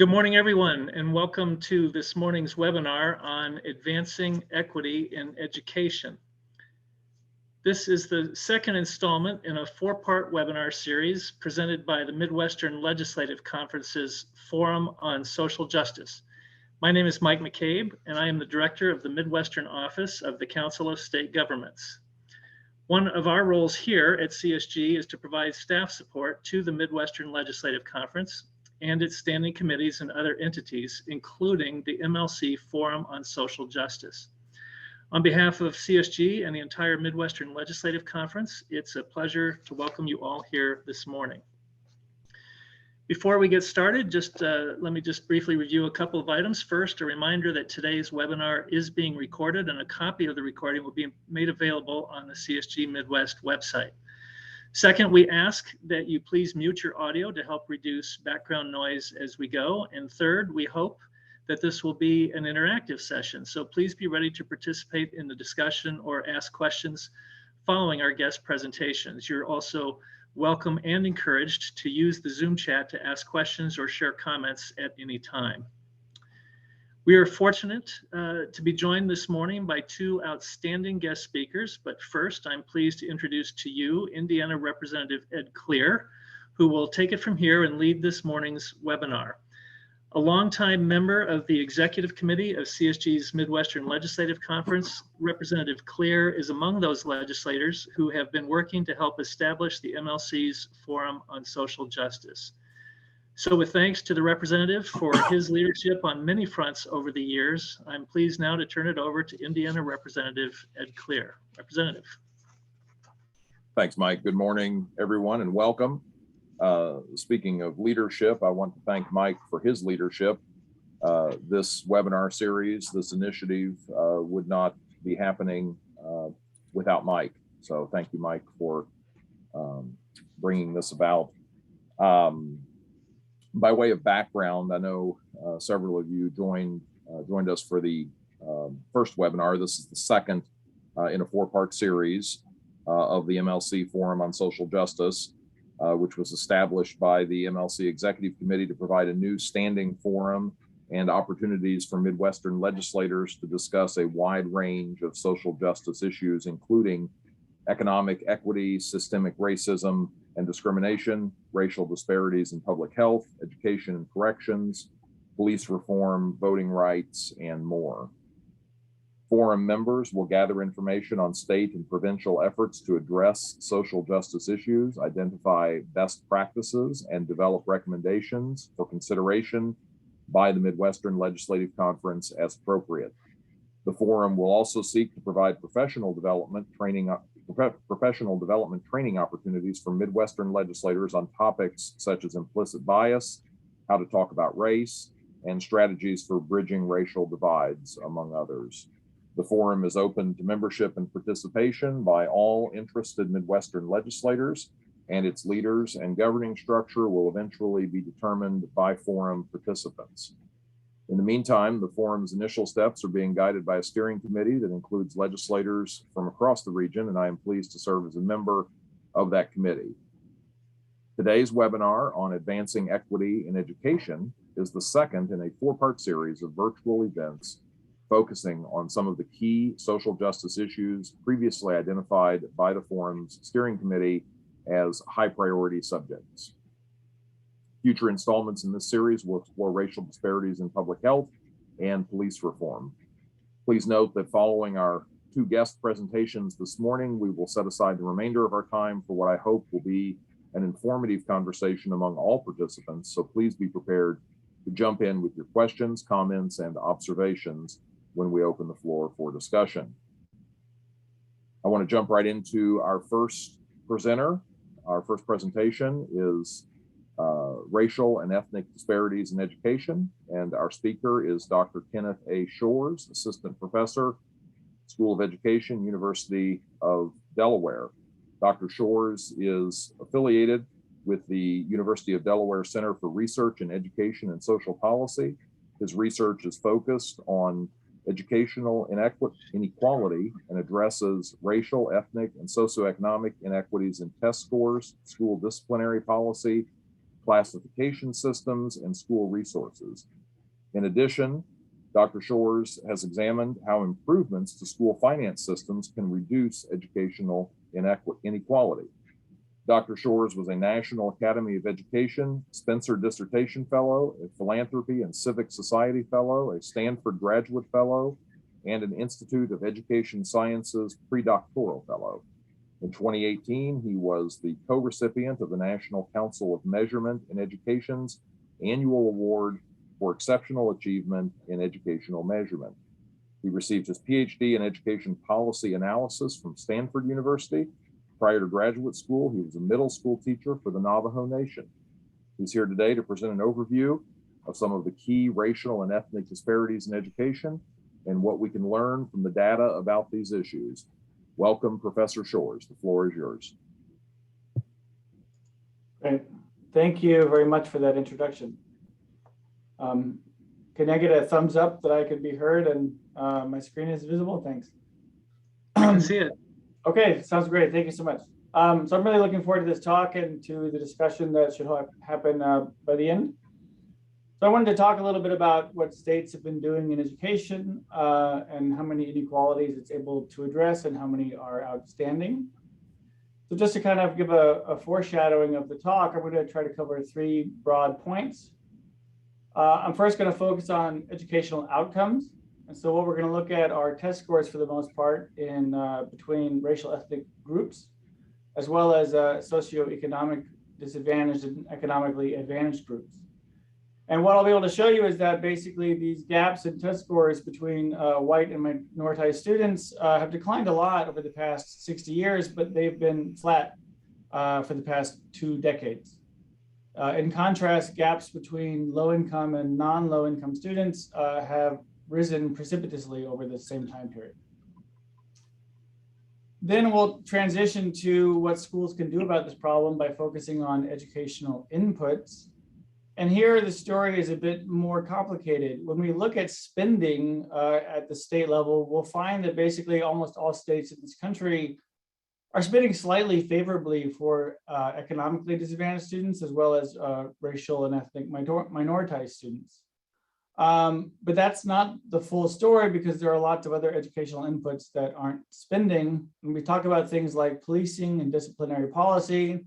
Good morning, everyone, and welcome to this morning's webinar on advancing equity in education. This is the second installment in a four-part webinar series presented by the Midwestern Legislative Conference's Forum on Social Justice. My name is Mike McCabe, and I am the director of the Midwestern Office of the Council of State Governments. One of our roles here at CSG is to provide staff support to the Midwestern Legislative Conference and its standing committees and other entities, including the MLC Forum on Social Justice. On behalf of CSG and the entire Midwestern Legislative Conference, it's a pleasure to welcome you all here this morning. Before we get started, let me briefly review a couple of items. First, a reminder that today's webinar is being recorded and a copy of the recording will be made available on the CSG Midwest website. Second, we ask that you please mute your audio to help reduce background noise as we go. And third, we hope that this will be an interactive session. So please be ready to participate in the discussion or ask questions following our guest presentations. You're also welcome and encouraged to use the Zoom chat to ask questions or share comments at any time. We are fortunate to be joined this morning by two outstanding guest speakers, but first I'm pleased to introduce to you Indiana Representative Ed Clear, who will take it from here and lead this morning's webinar. A longtime member of the Executive Committee of CSG's Midwestern Legislative Conference, Representative Clear is among those legislators who have been working to help establish the MLC's Forum on Social Justice. So with thanks to the representative for his leadership on many fronts over the years, I'm pleased now to turn it over to Indiana Representative Ed Clear. Representative. Thanks, Mike. Good morning, everyone, and welcome. Speaking of leadership, I want to thank Mike for his leadership. This webinar series, this initiative would not be happening without Mike. So thank you, Mike, for bringing this about. By way of background, I know several of you joined us for the first webinar. This is the second in a four-part series of the MLC Forum on Social Justice, which was established by the MLC Executive Committee to provide a new standing forum and opportunities for Midwestern legislators to discuss a wide range of social justice issues, including economic equity, systemic racism and discrimination, racial disparities in public health, education and corrections, police reform, voting rights, and more. Forum members will gather information on state and provincial efforts to address social justice issues, identify best practices, and develop recommendations for consideration by the Midwestern Legislative Conference as appropriate. The forum will also seek to provide professional development training opportunities for Midwestern legislators on topics such as implicit bias, how to talk about race, and strategies for bridging racial divides, among others. The forum is open to membership and participation by all interested Midwestern legislators, and its leaders and governing structure will eventually be determined by forum participants. In the meantime, the forum's initial steps are being guided by a steering committee that includes legislators from across the region, and I am pleased to serve as a member of that committee. Today's webinar on advancing equity in education is the second in a four-part series of virtual events focusing on some of the key social justice issues previously identified by the forum's steering committee as high priority subjects. Future installments in this series will explore racial disparities in public health and police reform. Please note that following our two guest presentations this morning, we will set aside the remainder of our time for what I hope will be an informative conversation among all participants. So please be prepared to jump in with your questions, comments, and observations when we open the floor for discussion. I want to jump right into our first presenter. Our first presentation is racial and ethnic disparities in education. And our speaker is Dr. Kenneth A. Shores, Assistant Professor, School of Education, University of Delaware. Dr. Shores is affiliated with the University of Delaware Center for Research in Education and Social Policy. His research is focused on educational inequality and addresses racial, ethnic, and socioeconomic inequities in test scores, school disciplinary policy, classification systems, and school resources. In addition, Dr. Shores has examined how improvements to school finance systems can reduce educational inequality. Dr. Shores was a National Academy of Education Spencer Dissertation Fellow, a Philanthropy and Civic Society Fellow, a Stanford Graduate Fellow, and an Institute of Education Sciences Predoctoral Fellow. In 2018, he was the co-recipient of the National Council of Measurement in Education's annual award for exceptional achievement in educational measurement. He received his PhD in education policy analysis from Stanford University. Prior to graduate school, he was a middle school teacher for the Navajo Nation. He's here today to present an overview of some of the key racial and ethnic disparities in education and what we can learn from the data about these issues. Welcome, Professor Shores. The floor is yours. Great. Thank you very much for that introduction. Can I get a thumbs up that I can be heard and my screen is visible? Thanks. I can see it. Okay, sounds great. Thank you so much. So I'm really looking forward to this talk and to the discussion that should happen by the end. So I wanted to talk a little bit about what states have been doing in education and how many inequalities it's able to address and how many are outstanding. So just to kind of give a foreshadowing of the talk, I'm going to try to cover 3 broad points. I'm first going to focus on educational outcomes. And so what we're going to look at are test scores for the most part in between racial ethnic groups, as well as socioeconomic disadvantaged and economically advantaged groups. And what I'll be able to show you is that basically these gaps in test scores between white and minoritized students have declined a lot over the past 60 years, but they've been flat for the past 2 decades. In contrast, gaps between low-income and non-low-income students have risen precipitously over the same time period. Then we'll transition to what schools can do about this problem by focusing on educational inputs. And here the story is a bit more complicated. When we look at spending at the state level, we'll find that basically almost all states in this country are spending slightly favorably for economically disadvantaged students, as well as racial and ethnic minoritized students. But that's not the full story because there are lots of other educational inputs that aren't spending. When we talk about things like policing and disciplinary policy,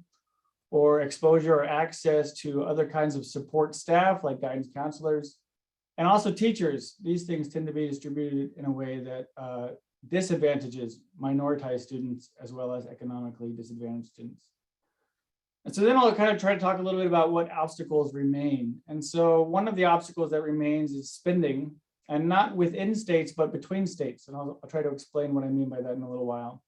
or exposure or access to other kinds of support staff like guidance counselors, and also teachers, these things tend to be distributed in a way that disadvantages minoritized students as well as economically disadvantaged students. And so then I'll kind of try to talk a little bit about what obstacles remain. And so one of the obstacles that remains is spending, and not within states, but between states. And I'll try to explain what I mean by that in a little while.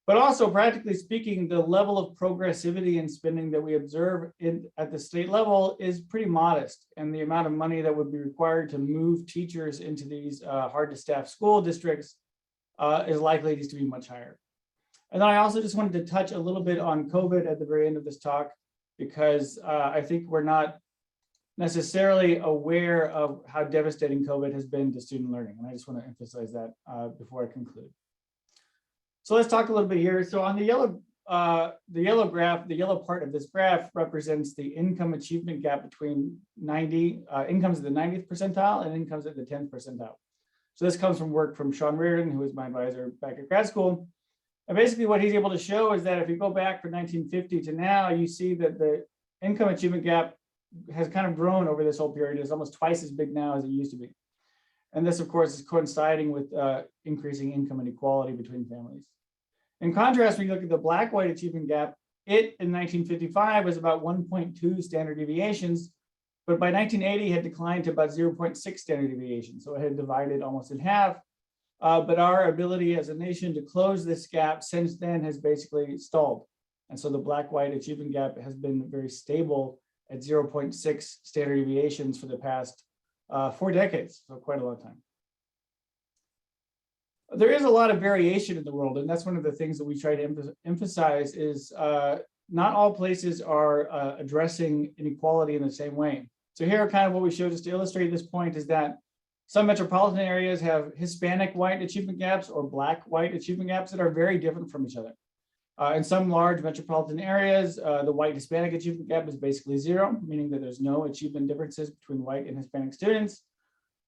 But also, practically speaking, the level of progressivity in spending that we observe at the state level is pretty modest. And the amount of money that would be required to move teachers into these hard to staff school districts is likely to be much higher. And then I also just wanted to touch a little bit on COVID at the very end of this talk, because I think we're not necessarily aware of how devastating COVID has been to student learning. And I just want to emphasize that before I conclude. So let's talk a little bit here. So on the yellow graph, the yellow part of this graph represents the income achievement gap between incomes at the 90th percentile and incomes at the 10th percentile. So this comes from work from Sean Reardon, who was my advisor back at grad school. And basically what he's able to show is that if you go back from 1950 to now, you see that the income achievement gap has kind of grown over this whole period. It's almost twice as big now as it used to be. And this, of course, is coinciding with increasing income inequality between families. In contrast, when you look at the Black-white achievement gap, it in 1955 was about 1.2 standard deviations, but by 1980 had declined to about 0.6 standard deviations. So it had divided almost in half. But our ability as a nation to close this gap since then has basically stalled. And so the Black-white achievement gap has been very stable at 0.6 standard deviations for the past 4 decades, so quite a long time. There is a lot of variation in the world, and that's one of the things that we try to emphasize is not all places are addressing inequality in the same way. So here, kind of what we show just to illustrate this point is that some metropolitan areas have Hispanic white achievement gaps or Black white achievement gaps that are very different from each other. In some large metropolitan areas, the white Hispanic achievement gap is basically zero, meaning that there's no achievement differences between white and Hispanic students.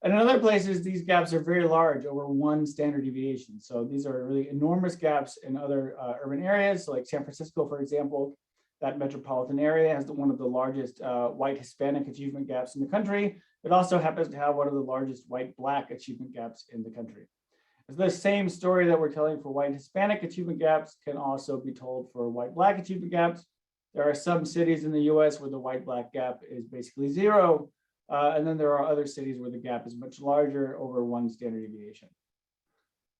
And in other places, these gaps are very large, over 1 standard deviation. So these are really enormous gaps in other urban areas. So like San Francisco, for example, that metropolitan area has one of the largest white Hispanic achievement gaps in the country. It also happens to have one of the largest white Black achievement gaps in the country. The same story that we're telling for white Hispanic achievement gaps can also be told for white Black achievement gaps. There are some cities in the US where the white Black gap is basically zero. And then there are other cities where the gap is much larger, over 1 standard deviation.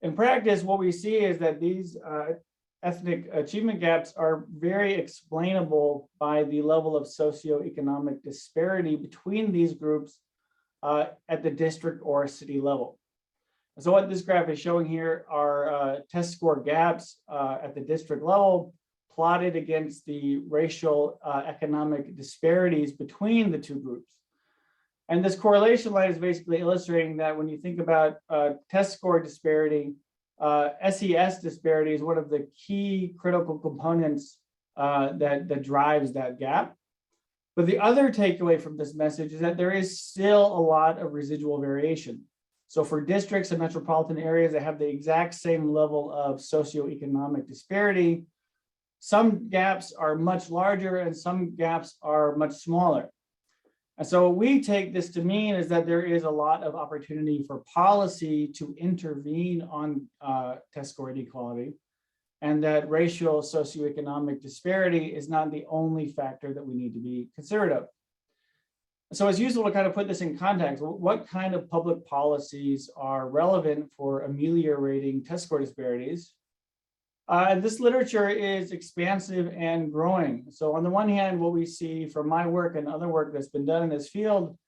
In practice, what we see is that these ethnic achievement gaps are very explainable by the level of socioeconomic disparity between these groups at the district or city level. So what this graph is showing here are test score gaps at the district level plotted against the racial economic disparities between the two groups. And this correlation line is basically illustrating that when you think about test score disparity, SES disparity is one of the key critical components that drives that gap. But the other takeaway from this message is that there is still a lot of residual variation. So for districts and metropolitan areas that have the exact same level of socioeconomic disparity, some gaps are much larger and some gaps are much smaller. And so what we take this to mean is that there is a lot of opportunity for policy to intervene on test score inequality, and that racial socioeconomic disparity is not the only factor that we need to be considerate of. So it's useful to kind of put this in context. What kind of public policies are relevant for ameliorating test score disparities? This literature is expansive and growing. So on the one hand, what we see from my work and other work that's been done in this field,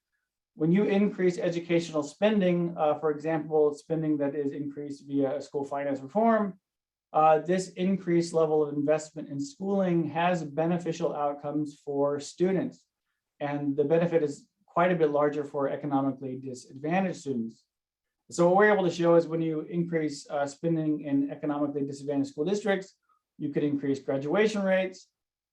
when you increase educational spending, for example, spending that is increased via school finance reform, this increased level of investment in schooling has beneficial outcomes for students. And the benefit is quite a bit larger for economically disadvantaged students. So what we're able to show is when you increase spending in economically disadvantaged school districts, you could increase graduation rates.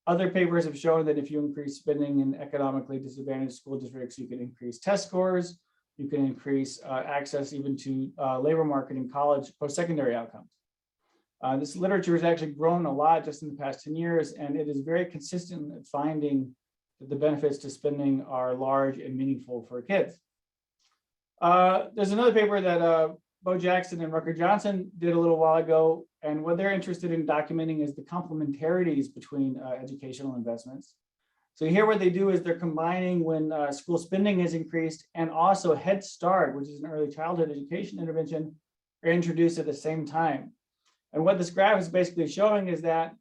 Other papers have shown that if you increase spending in economically disadvantaged school districts, you can increase test scores, you can increase access even to labor market and college post-secondary outcomes. This literature has actually grown a lot just in the past 10 years, and it is very consistent at finding that the benefits to spending are large and meaningful for kids. There's another paper that Bo Jackson and Rucker Johnson did a little while ago, and what they're interested in documenting is the complementarities between educational investments. So here what they do is they're combining when school spending has increased and also Head Start, which is an early childhood education intervention, are introduced at the same time. And what this graph is basically showing is that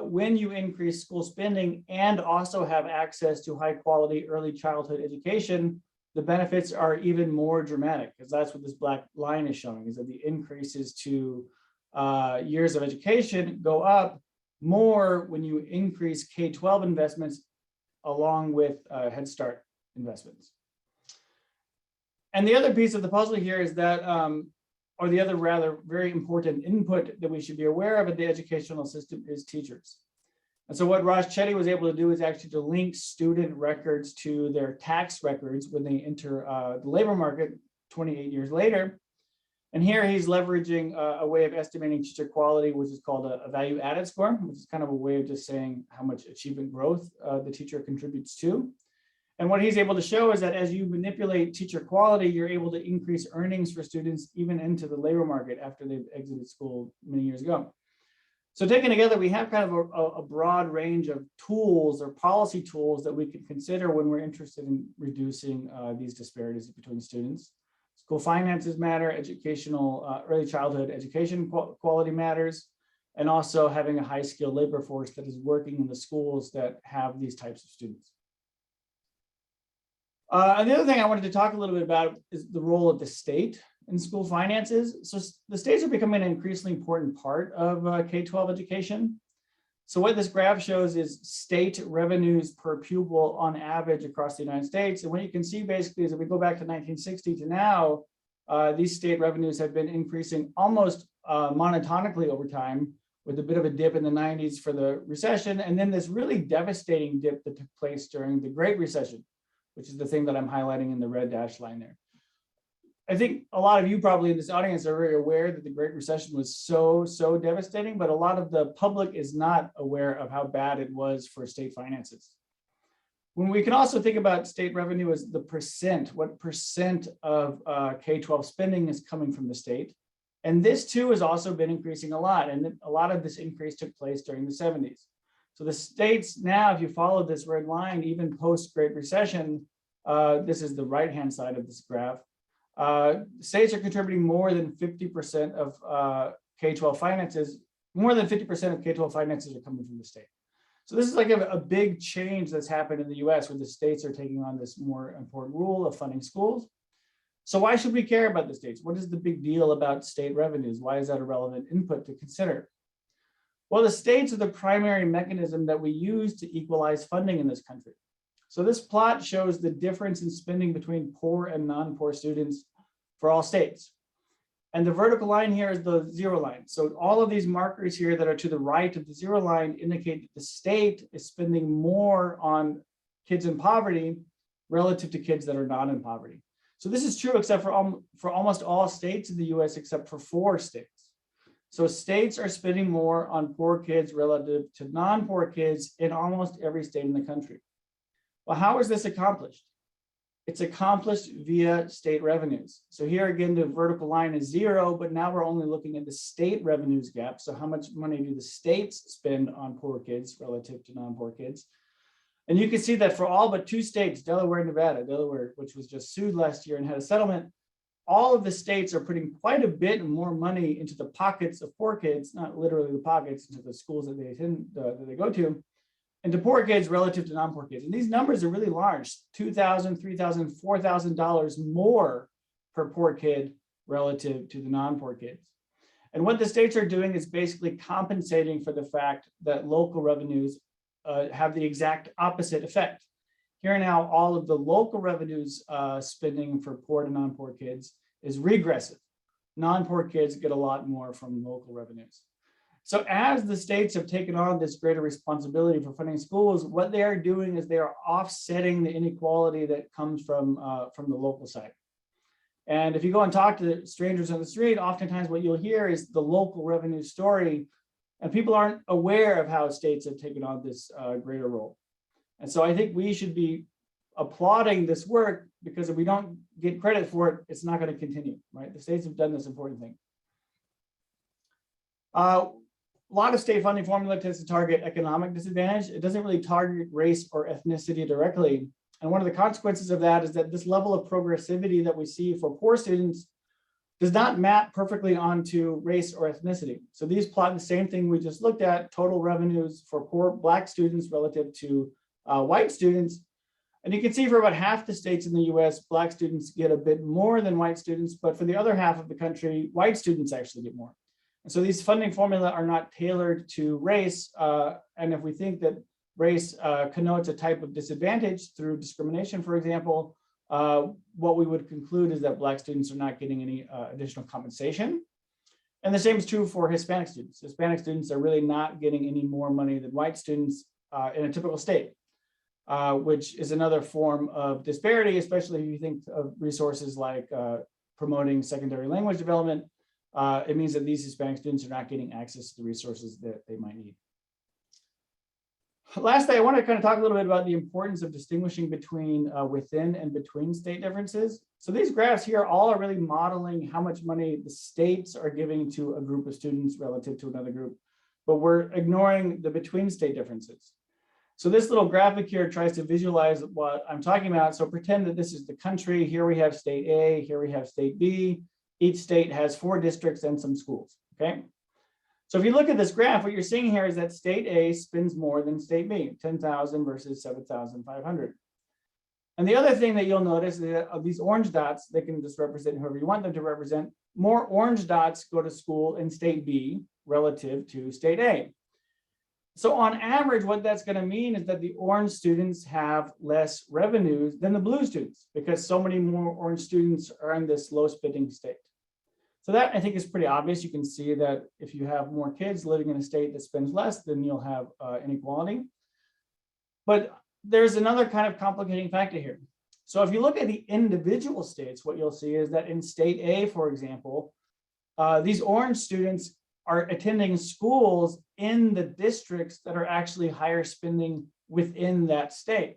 when you increase school spending and also have access to high quality early childhood education, the benefits are even more dramatic, because that's what this black line is showing, is that the increases to years of education go up more when you increase K-12 investments along with Head Start investments. And the other piece of the puzzle here is that, or the other rather very important input that we should be aware of in the educational system is teachers. And so what Raj Chetty was able to do is actually to link student records to their tax records when they enter the labor market 28 years later. And here he's leveraging a way of estimating teacher quality, which is called a value added score, which is kind of a way of just saying how much achievement growth the teacher contributes to. And what he's able to show is that as you manipulate teacher quality, you're able to increase earnings for students even into the labor market after they've exited school many years ago. So taken together, we have kind of a broad range of tools or policy tools that we can consider when we're interested in reducing these disparities between students. School finances matter, educational, early childhood education quality matters, and also having a high skilled labor force that is working in the schools that have these types of students. And the other thing I wanted to talk a little bit about is the role of the state in school finances. So the states are becoming an increasingly important part of K-12 education. So what this graph shows is state revenues per pupil on average across the United States. And what you can see basically is if we go back to 1960 to now, these state revenues have been increasing almost monotonically over time, with a bit of a dip in the 90s for the recession, and then this really devastating dip that took place during the Great Recession, which is the thing that I'm highlighting in the red dashed line there. I think a lot of you probably in this audience are very aware that the Great Recession was so devastating, but a lot of the public is not aware of how bad it was for state finances. When we can also think about state revenue as the percent, what percent of K-12 spending is coming from the state. And this too has also been increasing a lot. And a lot of this increase took place during the 70s. So the states now, if you follow this red line, even post Great Recession, this is the right-hand side of this graph, states are contributing more than 50% of K-12 finances. More than 50% of K-12 finances are coming from the state. So this is like a big change that's happened in the US, where the states are taking on this more important role of funding schools. So why should we care about the states? What is the big deal about state revenues? Why is that a relevant input to consider? Well, the states are the primary mechanism that we use to equalize funding in this country. So this plot shows the difference in spending between poor and non-poor students for all states. And the vertical line here is the zero line. So all of these markers here that are to the right of the zero line indicate that the state is spending more on kids in poverty relative to kids that are not in poverty. So this is true except for almost all states in the US except for 4 states. So states are spending more on poor kids relative to non-poor kids in almost every state in the country. Well, how is this accomplished? It's accomplished via state revenues. So here again, the vertical line is 0, but now we're only looking at the state revenues gap. So how much money do the states spend on poor kids relative to non-poor kids? And you can see that for all but 2 states, Delaware and Nevada, Delaware, which was just sued last year and had a settlement, all of the states are putting quite a bit more money into the pockets of poor kids, not literally the pockets, into the schools that they attend, that they go to, and to poor kids relative to non-poor kids. And these numbers are really large, $2,000, $3,000, $4,000 more per poor kid relative to the non-poor kids. And what the states are doing is basically compensating for the fact that local revenues have the exact opposite effect. Here now, all of the local revenues spending for poor to non-poor kids is regressive. Non-poor kids get a lot more from local revenues. So as the states have taken on this greater responsibility for funding schools, what they are doing is they are offsetting the inequality that comes from the local side. And if you go and talk to strangers on the street, oftentimes what you'll hear is the local revenue story, and people aren't aware of how states have taken on this greater role. And so I think we should be applauding this work, because if we don't get credit for it, it's not going to continue, right? The states have done this important thing. A lot of state funding formula tends to target economic disadvantage. It doesn't really target race or ethnicity directly. And one of the consequences of that is that this level of progressivity that we see for poor students does not map perfectly onto race or ethnicity. So these plot the same thing we just looked at, total revenues for poor Black students relative to white students. And you can see for about half the states in the US, Black students get a bit more than white students, but for the other half of the country, white students actually get more. And so these funding formula are not tailored to race. And if we think that race connotes a type of disadvantage through discrimination, for example, what we would conclude is that Black students are not getting any additional compensation. And the same is true for Hispanic students. Hispanic students are really not getting any more money than white students in a typical state, which is another form of disparity, especially if you think of resources like promoting secondary language development. It means that these Hispanic students are not getting access to the resources that they might need. Lastly, I want to kind of talk a little bit about the importance of distinguishing between within and between state differences. So these graphs here all are really modeling how much money the states are giving to a group of students relative to another group, but we're ignoring the between state differences. So this little graphic here tries to visualize what I'm talking about. So pretend that this is the country. Here we have state A, here we have state B. Each state has 4 districts and some schools, okay? So if you look at this graph, what you're seeing here is that state A spends more than state B, 10,000 versus 7,500. And the other thing that you'll notice is that of these orange dots, they can just represent whoever you want them to represent. More orange dots go to school in state B relative to state A. So on average, what that's going to mean is that the orange students have less revenues than the blue students, because so many more orange students are in this low spending state. So that I think is pretty obvious. You can see that if you have more kids living in a state that spends less, then you'll have inequality. But there's another kind of complicating factor here. So if you look at the individual states, what you'll see is that in state A, for example, these orange students are attending schools in the districts that are actually higher spending within that state.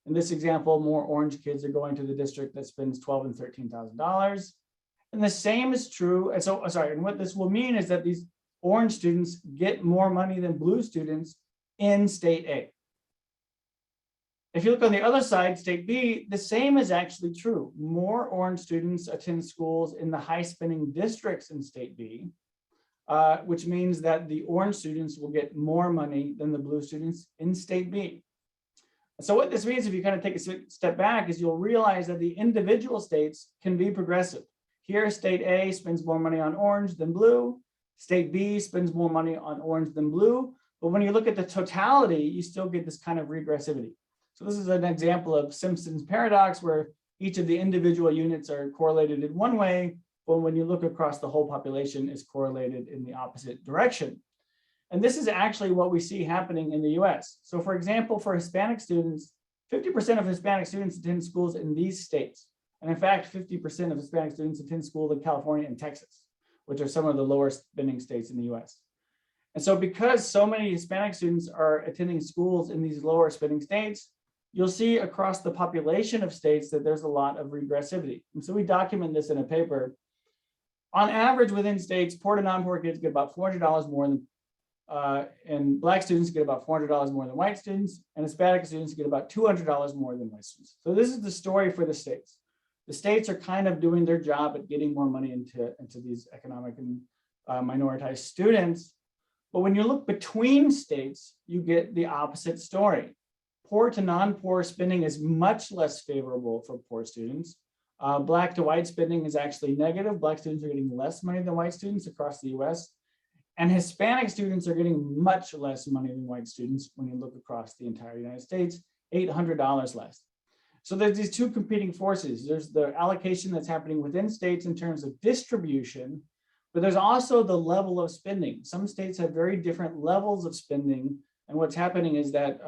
In this example, more orange kids are going to the district that spends $12,000 and $13,000. And the same is true. And so, sorry, and what this will mean is that these orange students get more money than blue students in state A. If you look on the other side, state B, the same is actually true. More orange students attend schools in the high spending districts in state B, which means that the orange students will get more money than the blue students in state B. So what this means, if you kind of take a step back, is you'll realize that the individual states can be progressive. Here, state A spends more money on orange than blue. State B spends more money on orange than blue. But when you look at the totality, you still get this kind of regressivity. So this is an example of Simpson's paradox, where each of the individual units are correlated in one way, but when you look across the whole population, is correlated in the opposite direction. And this is actually what we see happening in the US. So for example, for Hispanic students, 50% of Hispanic students attend schools in these states. And in fact, 50% of Hispanic students attend school in California and Texas, which are some of the lower spending states in the US. And so because so many Hispanic students are attending schools in these lower spending states, you'll see across the population of states that there's a lot of regressivity. And so we document this in a paper. On average, within states, poor to non-poor kids get about $400 more than, and Black students get about $400 more than white students, and Hispanic students get about $200 more than white students. So this is the story for the states. The states are kind of doing their job at getting more money into these economic and minoritized students. But when you look between states, you get the opposite story. Poor to non-poor spending is much less favorable for poor students. Black to white spending is actually negative. Black students are getting less money than white students across the US. And Hispanic students are getting much less money than white students when you look across the entire United States, $800 less. So there's these two competing forces. There's the allocation that's happening within states in terms of distribution, but there's also the level of spending. Some states have very different levels of spending. And what's happening is that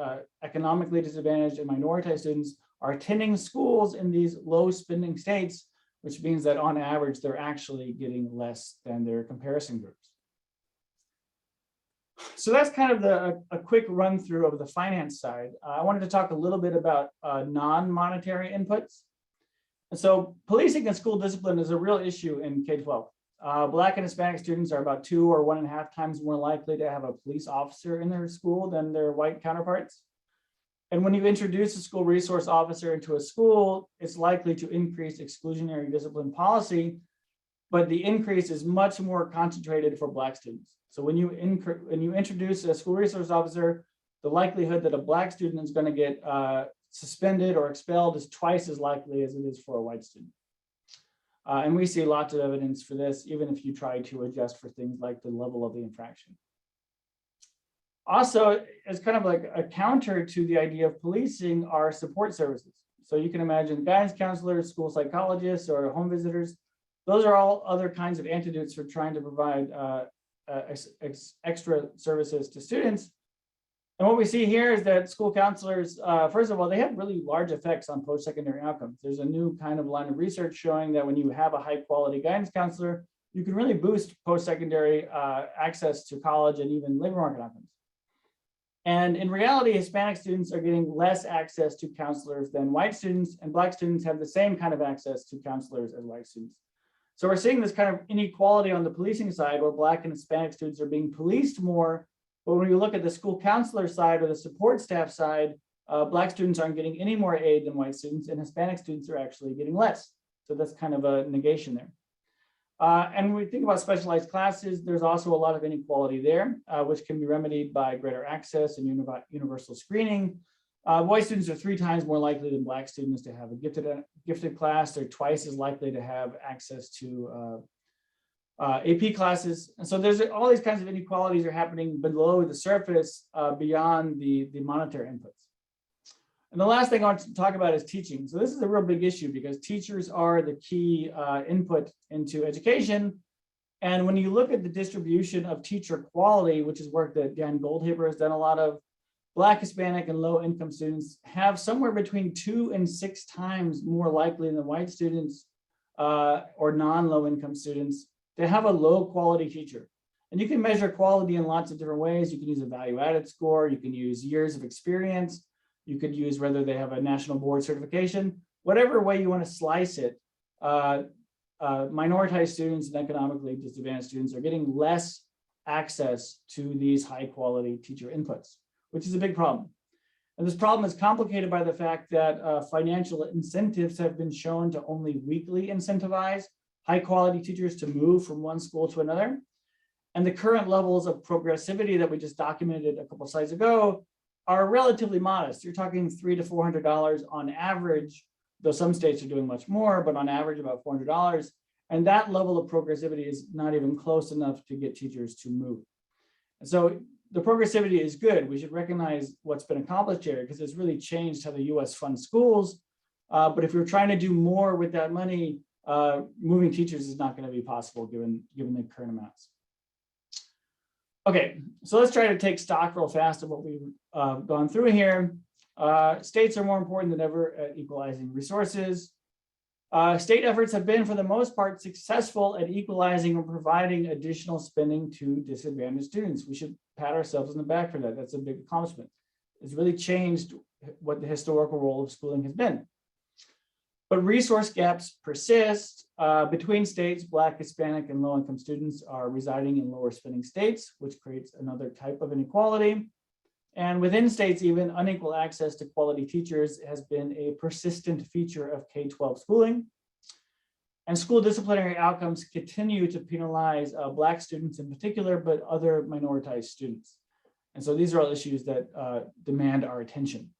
economically disadvantaged and minoritized students are attending schools in these low spending states, which means that on average, they're actually getting less than their comparison groups. So that's kind of a quick run through of the finance side. I wanted to talk a little bit about non-monetary inputs. And so policing and school discipline is a real issue in K-12. Black and Hispanic students are about 2 or 1.5 times more likely to have a police officer in their school than their white counterparts. And when you introduce a school resource officer into a school, it's likely to increase exclusionary discipline policy, but the increase is much more concentrated for Black students. So when you introduce a school resource officer, the likelihood that a Black student is going to get suspended or expelled is twice as likely as it is for a white student. And we see lots of evidence for this, even if you try to adjust for things like the level of the infraction. Also, as kind of like a counter to the idea of policing are support services. So you can imagine guidance counselors, school psychologists, or home visitors. Those are all other kinds of antidotes for trying to provide extra services to students. And what we see here is that school counselors, first of all, they have really large effects on post-secondary outcomes. There's a new kind of line of research showing that when you have a high quality guidance counselor, you can really boost post-secondary access to college and even labor market outcomes. And in reality, Hispanic students are getting less access to counselors than white students, and Black students have the same kind of access to counselors as white students. So we're seeing this kind of inequality on the policing side, where Black and Hispanic students are being policed more. But when you look at the school counselor side or the support staff side, Black students aren't getting any more aid than white students, and Hispanic students are actually getting less. So that's kind of a negation there. And when we think about specialized classes, there's also a lot of inequality there, which can be remedied by greater access and universal screening. White students are 3 times more likely than Black students to have a gifted class. They're twice as likely to have access to AP classes. And so there's all these kinds of inequalities are happening below the surface, beyond the monetary inputs. And the last thing I want to talk about is teaching. So this is a real big issue because teachers are the key input into education. And when you look at the distribution of teacher quality, which is work that Dan Goldhaber has done a lot of, Black, Hispanic, and low-income students have somewhere between 2 and 6 times more likely than white students or non-low-income students to have a low-quality teacher. And you can measure quality in lots of different ways. You can use a value-added score. You can use years of experience. You could use whether they have a national board certification. Whatever way you want to slice it, minoritized students and economically disadvantaged students are getting less access to these high-quality teacher inputs, which is a big problem. And this problem is complicated by the fact that financial incentives have been shown to only weakly incentivize high-quality teachers to move from one school to another. And the current levels of progressivity that we just documented a couple slides ago are relatively modest. You're talking $300 to $400 on average, though some states are doing much more, but on average about $400. And that level of progressivity is not even close enough to get teachers to move. And so the progressivity is good. We should recognize what's been accomplished here because it's really changed how the US funds schools. But if you're trying to do more with that money, moving teachers is not going to be possible given the current amounts. Okay, so let's try to take stock real fast of what we've gone through here. States are more important than ever at equalizing resources. State efforts have been, for the most part, successful at equalizing or providing additional spending to disadvantaged students. We should pat ourselves on the back for that. That's a big accomplishment. It's really changed what the historical role of schooling has been. But resource gaps persist. Between states, Black, Hispanic, and low-income students are residing in lower spending states, which creates another type of inequality. And within states, even unequal access to quality teachers has been a persistent feature of K-12 schooling. And school disciplinary outcomes continue to penalize Black students in particular, but other minoritized students. And so these are all issues that demand our attention.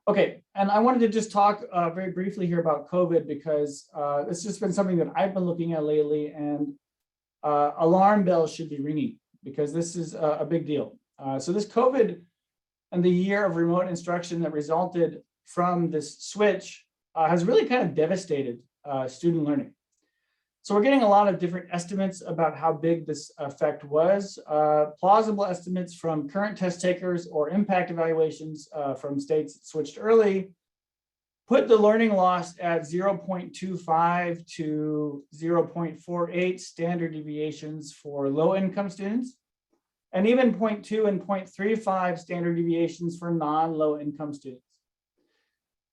Okay, and I wanted to just talk very briefly here about COVID because it's just been something that I've been looking at lately, and alarm bells should be ringing because this is a big deal. So this COVID and the year of remote instruction that resulted from this switch has really kind of devastated student learning. So we're getting a lot of different estimates about how big this effect was. Plausible estimates from current test takers or impact evaluations from states that switched early put the learning loss at 0.25 to 0.48 standard deviations for low-income students, and even 0.2 and 0.35 standard deviations for non-low-income students.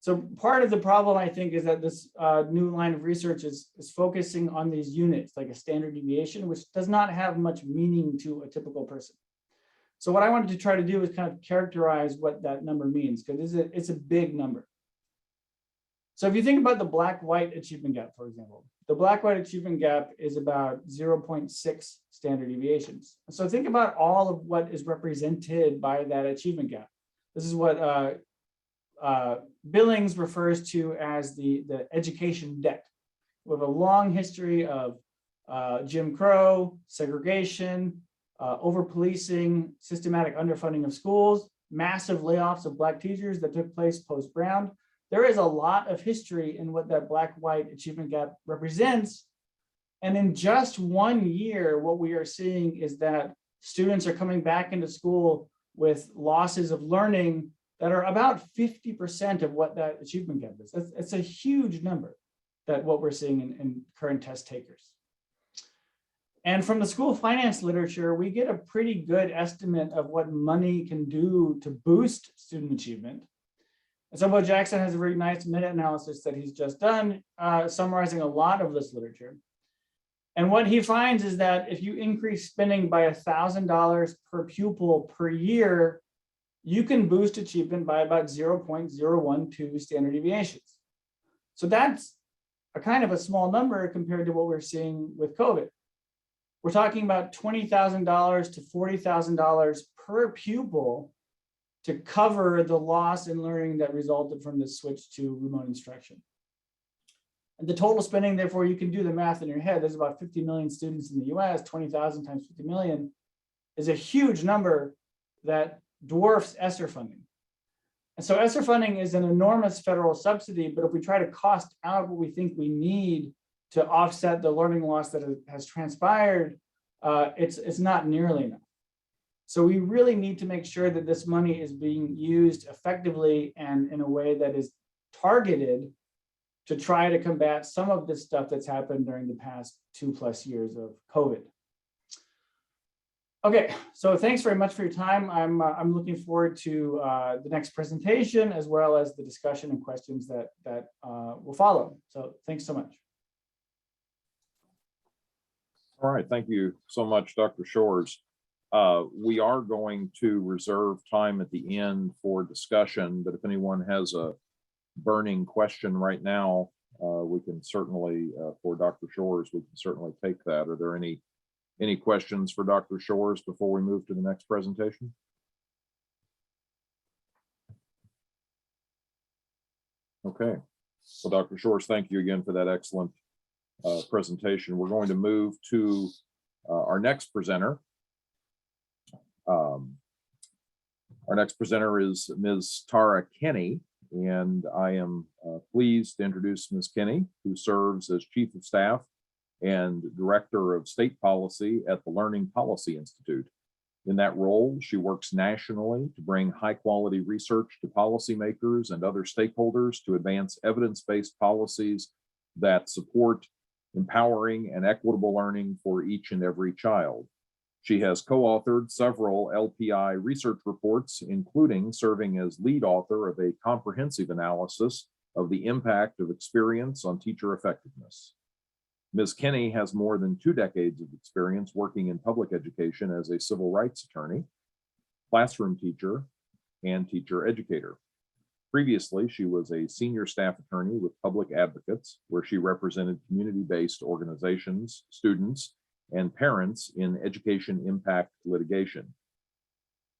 So part of the problem, I think, is that this new line of research is focusing on these units, like a standard deviation, which does not have much meaning to a typical person. So what I wanted to try to do is kind of characterize what that number means, because it's a big number. So if you think about the Black-White achievement gap, for example, the Black-White achievement gap is about 0.6 standard deviations. So think about all of what is represented by that achievement gap. This is what Billings refers to as the education debt. We have a long history of Jim Crow, segregation, over-policing, systematic underfunding of schools, massive layoffs of Black teachers that took place post-Brown. There is a lot of history in what that Black-White achievement gap represents. And in just 1 year, what we are seeing is that students are coming back into school with losses of learning that are about 50% of what that achievement gap is. It's a huge number that what we're seeing in current test takers. And from the school finance literature, we get a pretty good estimate of what money can do to boost student achievement. And so Bo Jackson has a very nice meta-analysis that he's just done, summarizing a lot of this literature. And what he finds is that if you increase spending by $1,000 per pupil per year, you can boost achievement by about 0.012 standard deviations. So that's a kind of a small number compared to what we're seeing with COVID. We're talking about $20,000 to $40,000 per pupil to cover the loss in learning that resulted from the switch to remote instruction. And the total spending, therefore, you can do the math in your head. There's about 50 million students in the US, 20,000 times 50 million is a huge number that dwarfs ESSER funding. And so ESSER funding is an enormous federal subsidy, but if we try to cost out what we think we need to offset the learning loss that has transpired, it's not nearly enough. So we really need to make sure that this money is being used effectively and in a way that is targeted to try to combat some of this stuff that's happened during the past 2+ years of COVID. Okay, so thanks very much for your time. I'm looking forward to the next presentation, as well as the discussion and questions that will follow. So thanks so much. All right, thank you so much, Dr. Shores. We are going to reserve time at the end for discussion, but if anyone has a burning question right now, we can certainly, for Dr. Shores, we can certainly take that. Are there any questions for Dr. Shores before we move to the next presentation? Okay, so Dr. Shores, thank you again for that excellent presentation. We're going to move to our next presenter. Our next presenter is Ms. Tara Kenny, and I am pleased to introduce Ms. Kenny, who serves as Chief of Staff and Director of State Policy at the Learning Policy Institute. In that role, she works nationally to bring high-quality research to policymakers and other stakeholders to advance evidence-based policies that support empowering and equitable learning for each and every child. She has co-authored several LPI research reports, including serving as lead author of a comprehensive analysis of the impact of experience on teacher effectiveness. Ms. Kenny has more than 2 decades of experience working in public education as a civil rights attorney, classroom teacher, and teacher educator. Previously, she was a senior staff attorney with Public Advocates, where she represented community-based organizations, students, and parents in education impact litigation.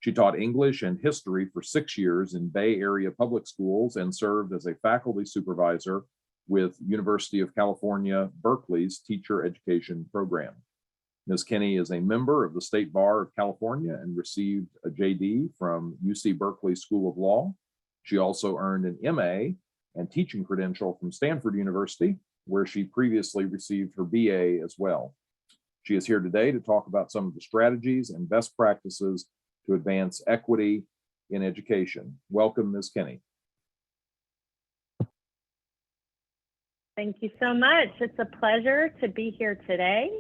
She taught English and history for 6 years in Bay Area public schools and served as a faculty supervisor with University of California, Berkeley's teacher education program. Ms. Kenny is a member of the State Bar of California and received a JD from UC Berkeley School of Law. She also earned an MA and teaching credential from Stanford University, where she previously received her BA as well. She is here today to talk about some of the strategies and best practices to advance equity in education. Welcome, Ms. Kenny. Thank you so much. It's a pleasure to be here today.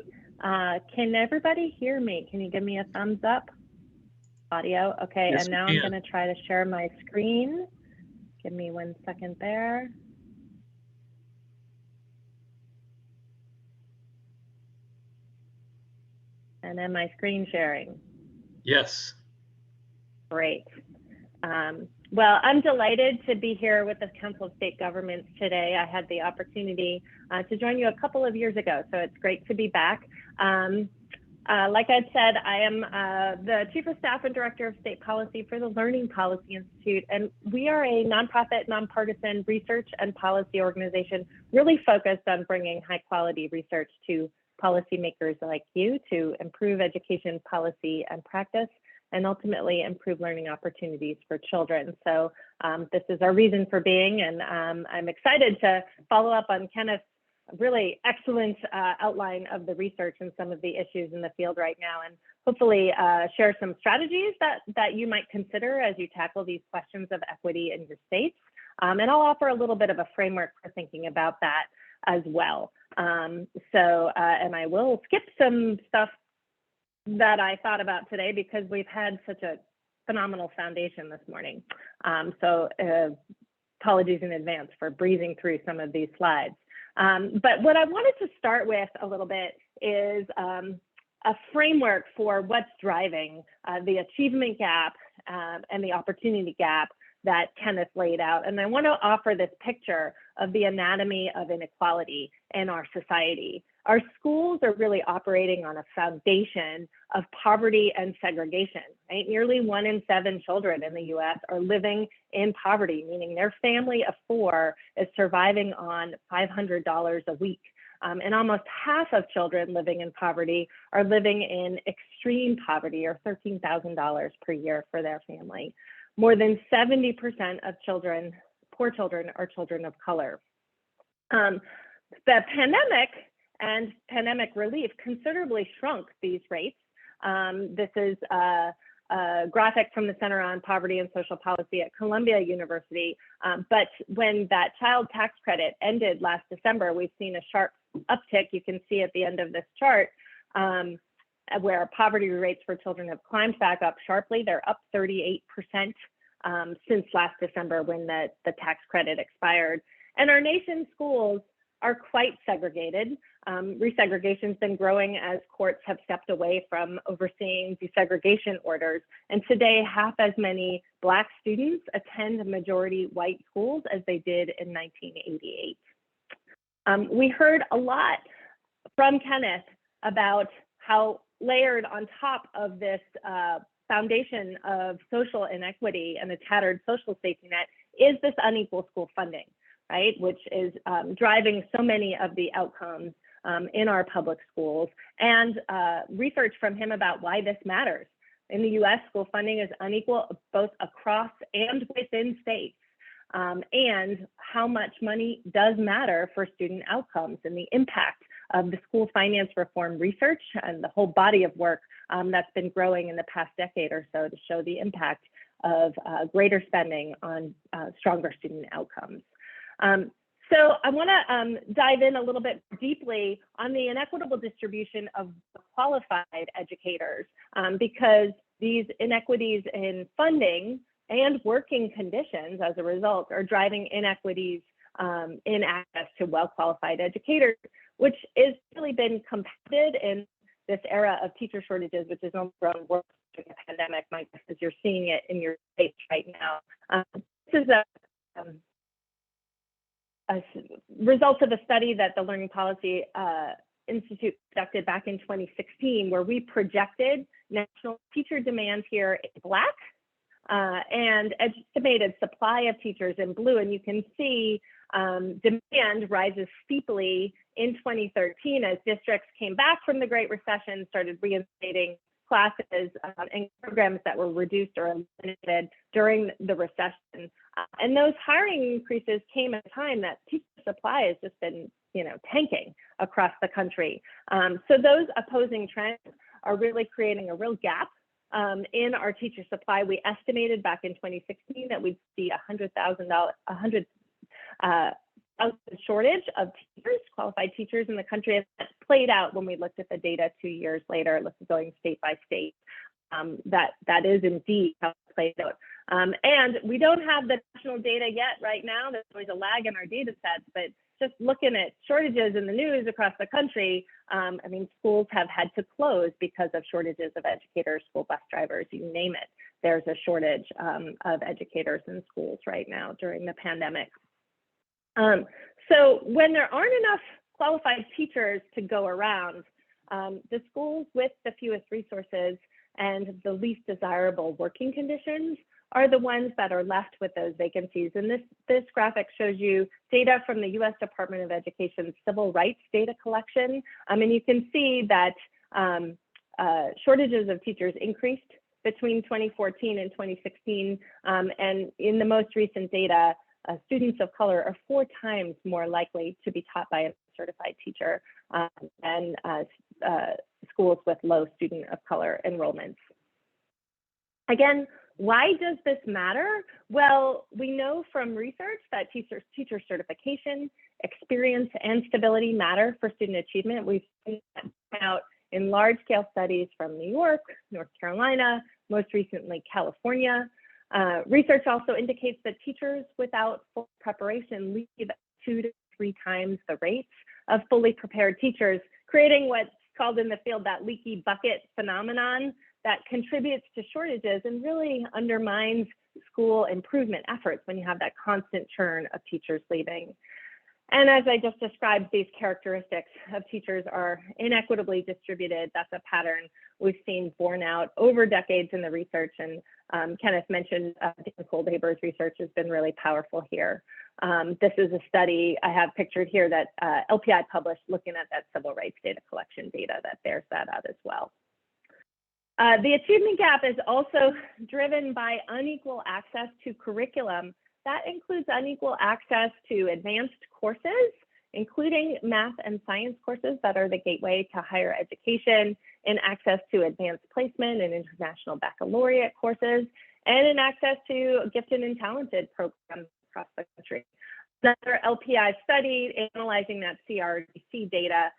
Can everybody hear me? Can you give me a thumbs up? Audio, okay. Yes, and now I'm going to try to share my screen. Give me 1 second there. And then my screen sharing. Yes. Great. Well, I'm delighted to be here with the Council of State Governments today. I had the opportunity to join you a couple of years ago, so it's great to be back. Like I said, I am the Chief of Staff and Director of State Policy for the Learning Policy Institute, and we are a nonprofit, nonpartisan research and policy organization really focused on bringing high-quality research to policymakers like you to improve education policy and practice, and ultimately improve learning opportunities for children. So this is our reason for being, and I'm excited to follow up on Kenneth's really excellent outline of the research and some of the issues in the field right now, and hopefully share some strategies that you might consider as you tackle these questions of equity in your states. And I'll offer a little bit of a framework for thinking about that as well. And I will skip some stuff that I thought about today because we've had such a phenomenal foundation this morning. So apologies in advance for breezing through some of these slides. But what I wanted to start with a little bit is a framework for what's driving the achievement gap and the opportunity gap that Kenneth laid out. And I want to offer this picture of the anatomy of inequality in our society. Our schools are really operating on a foundation of poverty and segregation, right? Nearly 1 in 7 children in the US are living in poverty, meaning their family of 4 is surviving on $500 a week. And almost half of children living in poverty are living in extreme poverty, or $13,000 per year for their family. More than 70% of children, poor children, are children of color. The pandemic and pandemic relief considerably shrunk these rates. This is a graphic from the Center on Poverty and Social Policy at Columbia University. But when that child tax credit ended last December, we've seen a sharp uptick. You can see at the end of this chart where poverty rates for children have climbed back up sharply. They're up 38% since last December when the tax credit expired. And our nation's schools are quite segregated. Resegregation has been growing as courts have stepped away from overseeing desegregation orders. And today, half as many Black students attend majority white schools as they did in 1988. We heard a lot from Kenneth about how layered on top of this foundation of social inequity and a tattered social safety net is this unequal school funding, right? Which is driving so many of the outcomes in our public schools, and research from him about why this matters. In the US, school funding is unequal both across and within states, and how much money does matter for student outcomes, and the impact of the school finance reform research and the whole body of work that's been growing in the past decade or so to show the impact of greater spending on stronger student outcomes. So I want to dive in a little bit deeply on the inequitable distribution of qualified educators, because these inequities in funding and working conditions as a result are driving inequities in access to well-qualified educators, which has really been compounded in this era of teacher shortages, which has only grown worse during the pandemic. My guess is you're seeing it in your states right now. This is a result of a study that the Learning Policy Institute conducted back in 2016, where we projected national teacher demand here in Black and estimated supply of teachers in blue. And you can see demand rises steeply in 2013 as districts came back from the Great Recession, started reinstating classes and programs that were reduced or eliminated during the recession. And those hiring increases came at a time that teacher supply has just been, tanking across the country. So those opposing trends are really creating a real gap in our teacher supply. We estimated back in 2016 that we'd see 100,000 shortage of teachers, qualified teachers in the country. And that played out when we looked at the data 2 years later, going state by state. That is indeed how it played out. And we don't have the national data yet right now. There's always a lag in our data sets, but just looking at shortages in the news across the country, schools have had to close because of shortages of educators, school bus drivers, you name it. There's a shortage of educators in schools right now during the pandemic. So when there aren't enough qualified teachers to go around, the schools with the fewest resources and the least desirable working conditions are the ones that are left with those vacancies. And this graphic shows you data from the US Department of Education's civil rights data collection. And you can see that shortages of teachers increased between 2014 and 2016. And in the most recent data, students of color are 4 times more likely to be taught by a certified teacher than schools with low student of color enrollments. Again, why does this matter? Well, we know from research that teacher certification, experience, and stability matter for student achievement. We've seen that out in large-scale studies from New York, North Carolina, most recently California. Research also indicates that teachers without full preparation leave 2 to 3 times the rates of fully prepared teachers, creating what's called in the field that leaky bucket phenomenon that contributes to shortages and really undermines school improvement efforts when you have that constant churn of teachers leaving. And as I just described, these characteristics of teachers are inequitably distributed. That's a pattern we've seen borne out over decades in the research. And Kenneth mentioned Dan Koldaber's research has been really powerful here. This is a study I have pictured here that LPI published looking at that civil rights data collection data that bears that out as well. The achievement gap is also driven by unequal access to curriculum. That includes unequal access to advanced courses including math and science courses that are the gateway to higher education, in access to advanced placement and international baccalaureate courses, and in access to gifted and talented programs across the country. Another LPI study analyzing that CRDC data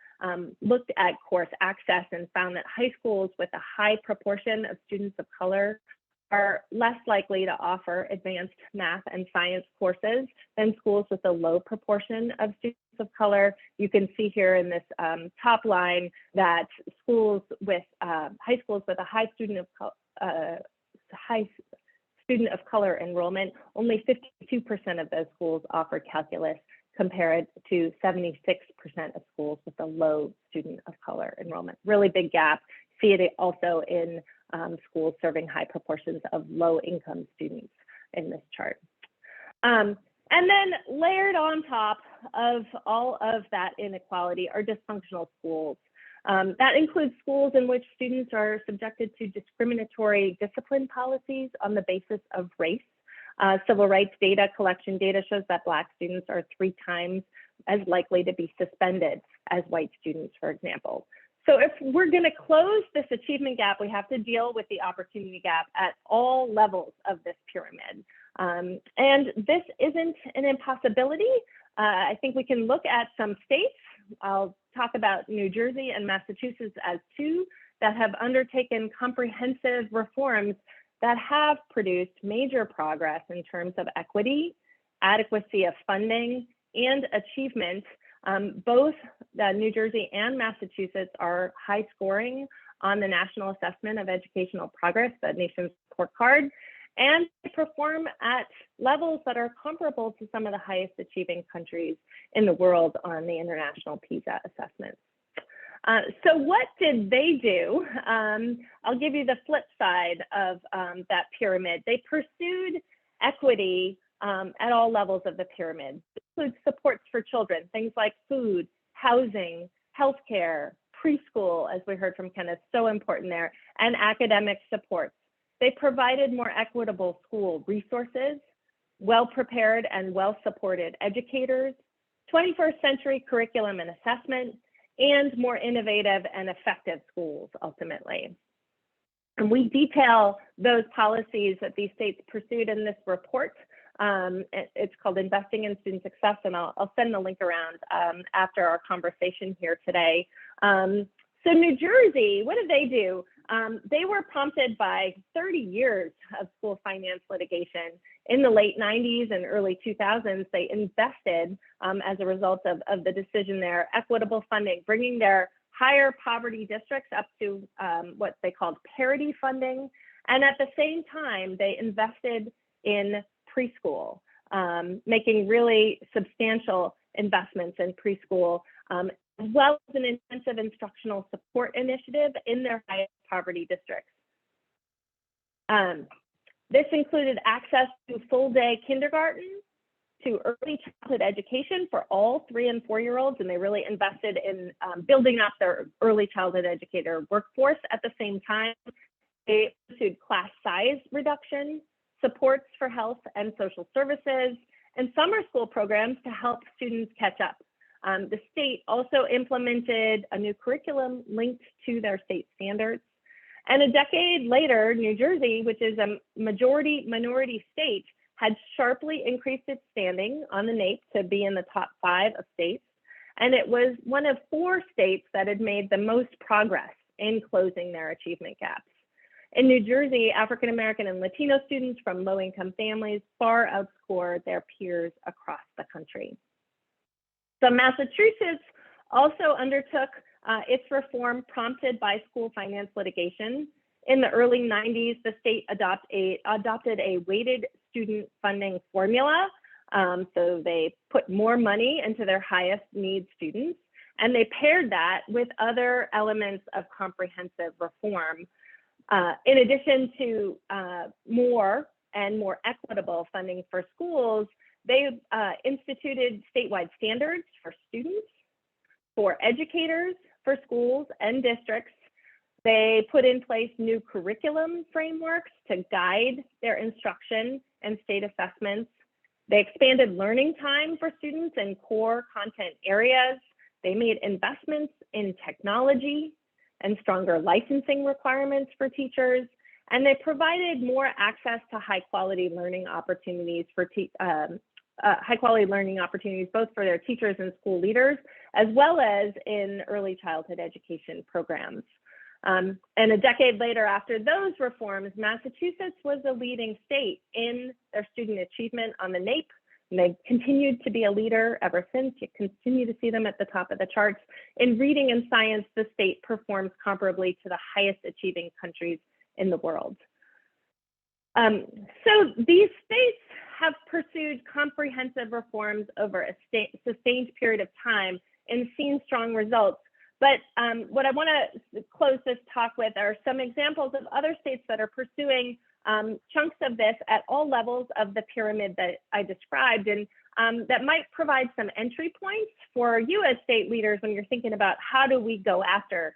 looked at course access and found that high schools with a high proportion of students of color are less likely to offer advanced math and science courses than schools with a low proportion of students of color. You can see here in this top line that schools with high schools with a high student of color enrollment, only 52% of those schools offer calculus, compared to 76% of schools with a low student of color enrollment. Really big gap. See it also in schools serving high proportions of low income students in this chart. And then layered on top of all of that inequality are dysfunctional schools. That includes schools in which students are subjected to discriminatory discipline policies on the basis of race. Civil rights data, collection data shows that Black students are 3 times as likely to be suspended as white students, for example. So if we're going to close this achievement gap, we have to deal with the opportunity gap at all levels of this pyramid. And this isn't an impossibility. I think we can look at some states. I'll talk about New Jersey and Massachusetts as 2 that have undertaken comprehensive reforms that have produced major progress in terms of equity, adequacy of funding, and achievement. Both New Jersey and Massachusetts are high scoring on the National Assessment of Educational Progress, the nation's report card, and they perform at levels that are comparable to some of the highest achieving countries in the world on the international PISA assessments. So what did they do? I'll give you the flip side of that pyramid. They pursued equity at all levels of the pyramid. It includes supports for children, things like food, housing, healthcare, preschool, as we heard from Kenneth, so important there, and academic supports. They provided more equitable school resources, well-prepared and well-supported educators, 21st century curriculum and assessment, and more innovative and effective schools, ultimately. And we detail those policies that these states pursued in this report. It's called Investing in Student Success, and I'll send the link around after our conversation here today. So New Jersey, what did they do? They were prompted by 30 years of school finance litigation. In the late 90s and early 2000s, they invested as a result of the decision there, equitable funding, bringing their higher poverty districts up to what they called parity funding. And at the same time, they invested in preschool, making really substantial investments in preschool, as well as an intensive instructional support initiative in their highest poverty districts. This included access to full-day kindergarten, to early childhood education for all 3- and 4-year-olds, and they really invested in building up their early childhood educator workforce. At the same time, they pursued class size reduction, supports for health and social services, and summer school programs to help students catch up. The state also implemented a new curriculum linked to their state standards. And a decade later, New Jersey, which is a majority minority state, had sharply increased its standing on the NAEP to be in the top 5 of states. And it was one of 4 states that had made the most progress in closing their achievement gaps. In New Jersey, African American and Latino students from low-income families far outscored their peers across the country. So Massachusetts also undertook its reform prompted by school finance litigation. In the early 90s, the state adopted a weighted student funding formula. So they put more money into their highest need students, and they paired that with other elements of comprehensive reform. In addition to more and more equitable funding for schools, they instituted statewide standards for students, for educators, for schools and districts. They put in place new curriculum frameworks to guide their instruction and state assessments. They expanded learning time for students in core content areas. They made investments in technology and stronger licensing requirements for teachers. And they provided more access to high quality learning opportunities for both for their teachers and school leaders, as well as in early childhood education programs. And a decade later, after those reforms, Massachusetts was a leading state in their student achievement on the NAEP, and they've continued to be a leader ever since. You continue to see them at the top of the charts. In reading and science, the state performs comparably to the highest achieving countries in the world. So these states have pursued comprehensive reforms over a sustained period of time and seen strong results. But what I want to close this talk with are some examples of other states that are pursuing chunks of this at all levels of the pyramid that I described, and that might provide some entry points for you as state leaders when you're thinking about how do we go after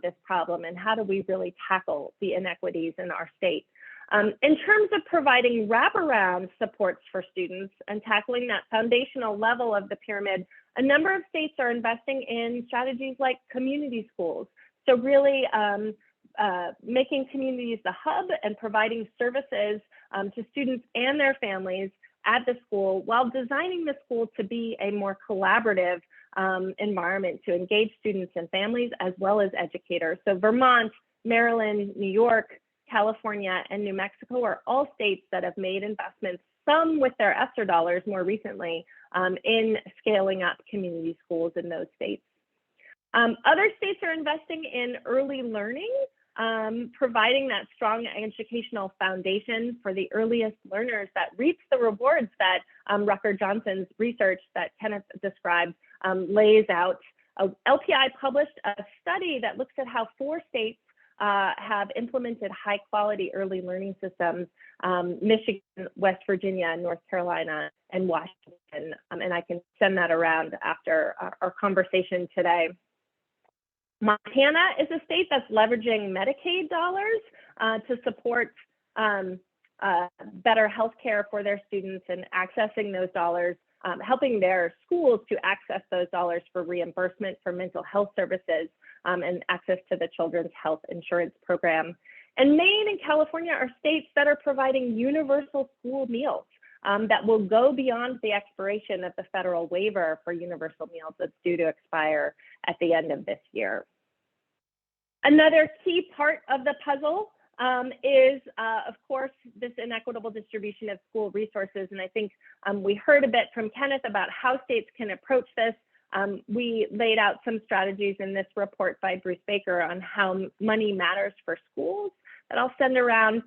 this problem and how do we really tackle the inequities in our state. In terms of providing wraparound supports for students and tackling that foundational level of the pyramid, a number of states are investing in strategies like community schools. So really making communities the hub and providing services to students and their families at the school, while designing the school to be a more collaborative environment to engage students and families as well as educators. So Vermont, Maryland, New York, California, and New Mexico are all states that have made investments, some with their ESSER dollars more recently, in scaling up community schools in those states. Other states are investing in early learning, providing that strong educational foundation for the earliest learners that reap the rewards that Rucker-Johnson's research that Kenneth described lays out. LPI published a study that looks at how 4 states have implemented high quality early learning systems, Michigan, West Virginia, North Carolina, and Washington. And I can send that around after our conversation today. Montana is a state that's leveraging Medicaid dollars to support better health care for their students and accessing those dollars, helping their schools to access those dollars for reimbursement for mental health services and access to the Children's Health Insurance Program. And Maine and California are states that are providing universal school meals that will go beyond the expiration of the federal waiver for universal meals that's due to expire at the end of this year. Another key part of the puzzle is, of course, this inequitable distribution of school resources. And I think we heard a bit from Kenneth about how states can approach this. We laid out some strategies in this report by Bruce Baker on how money matters for schools that I'll send around.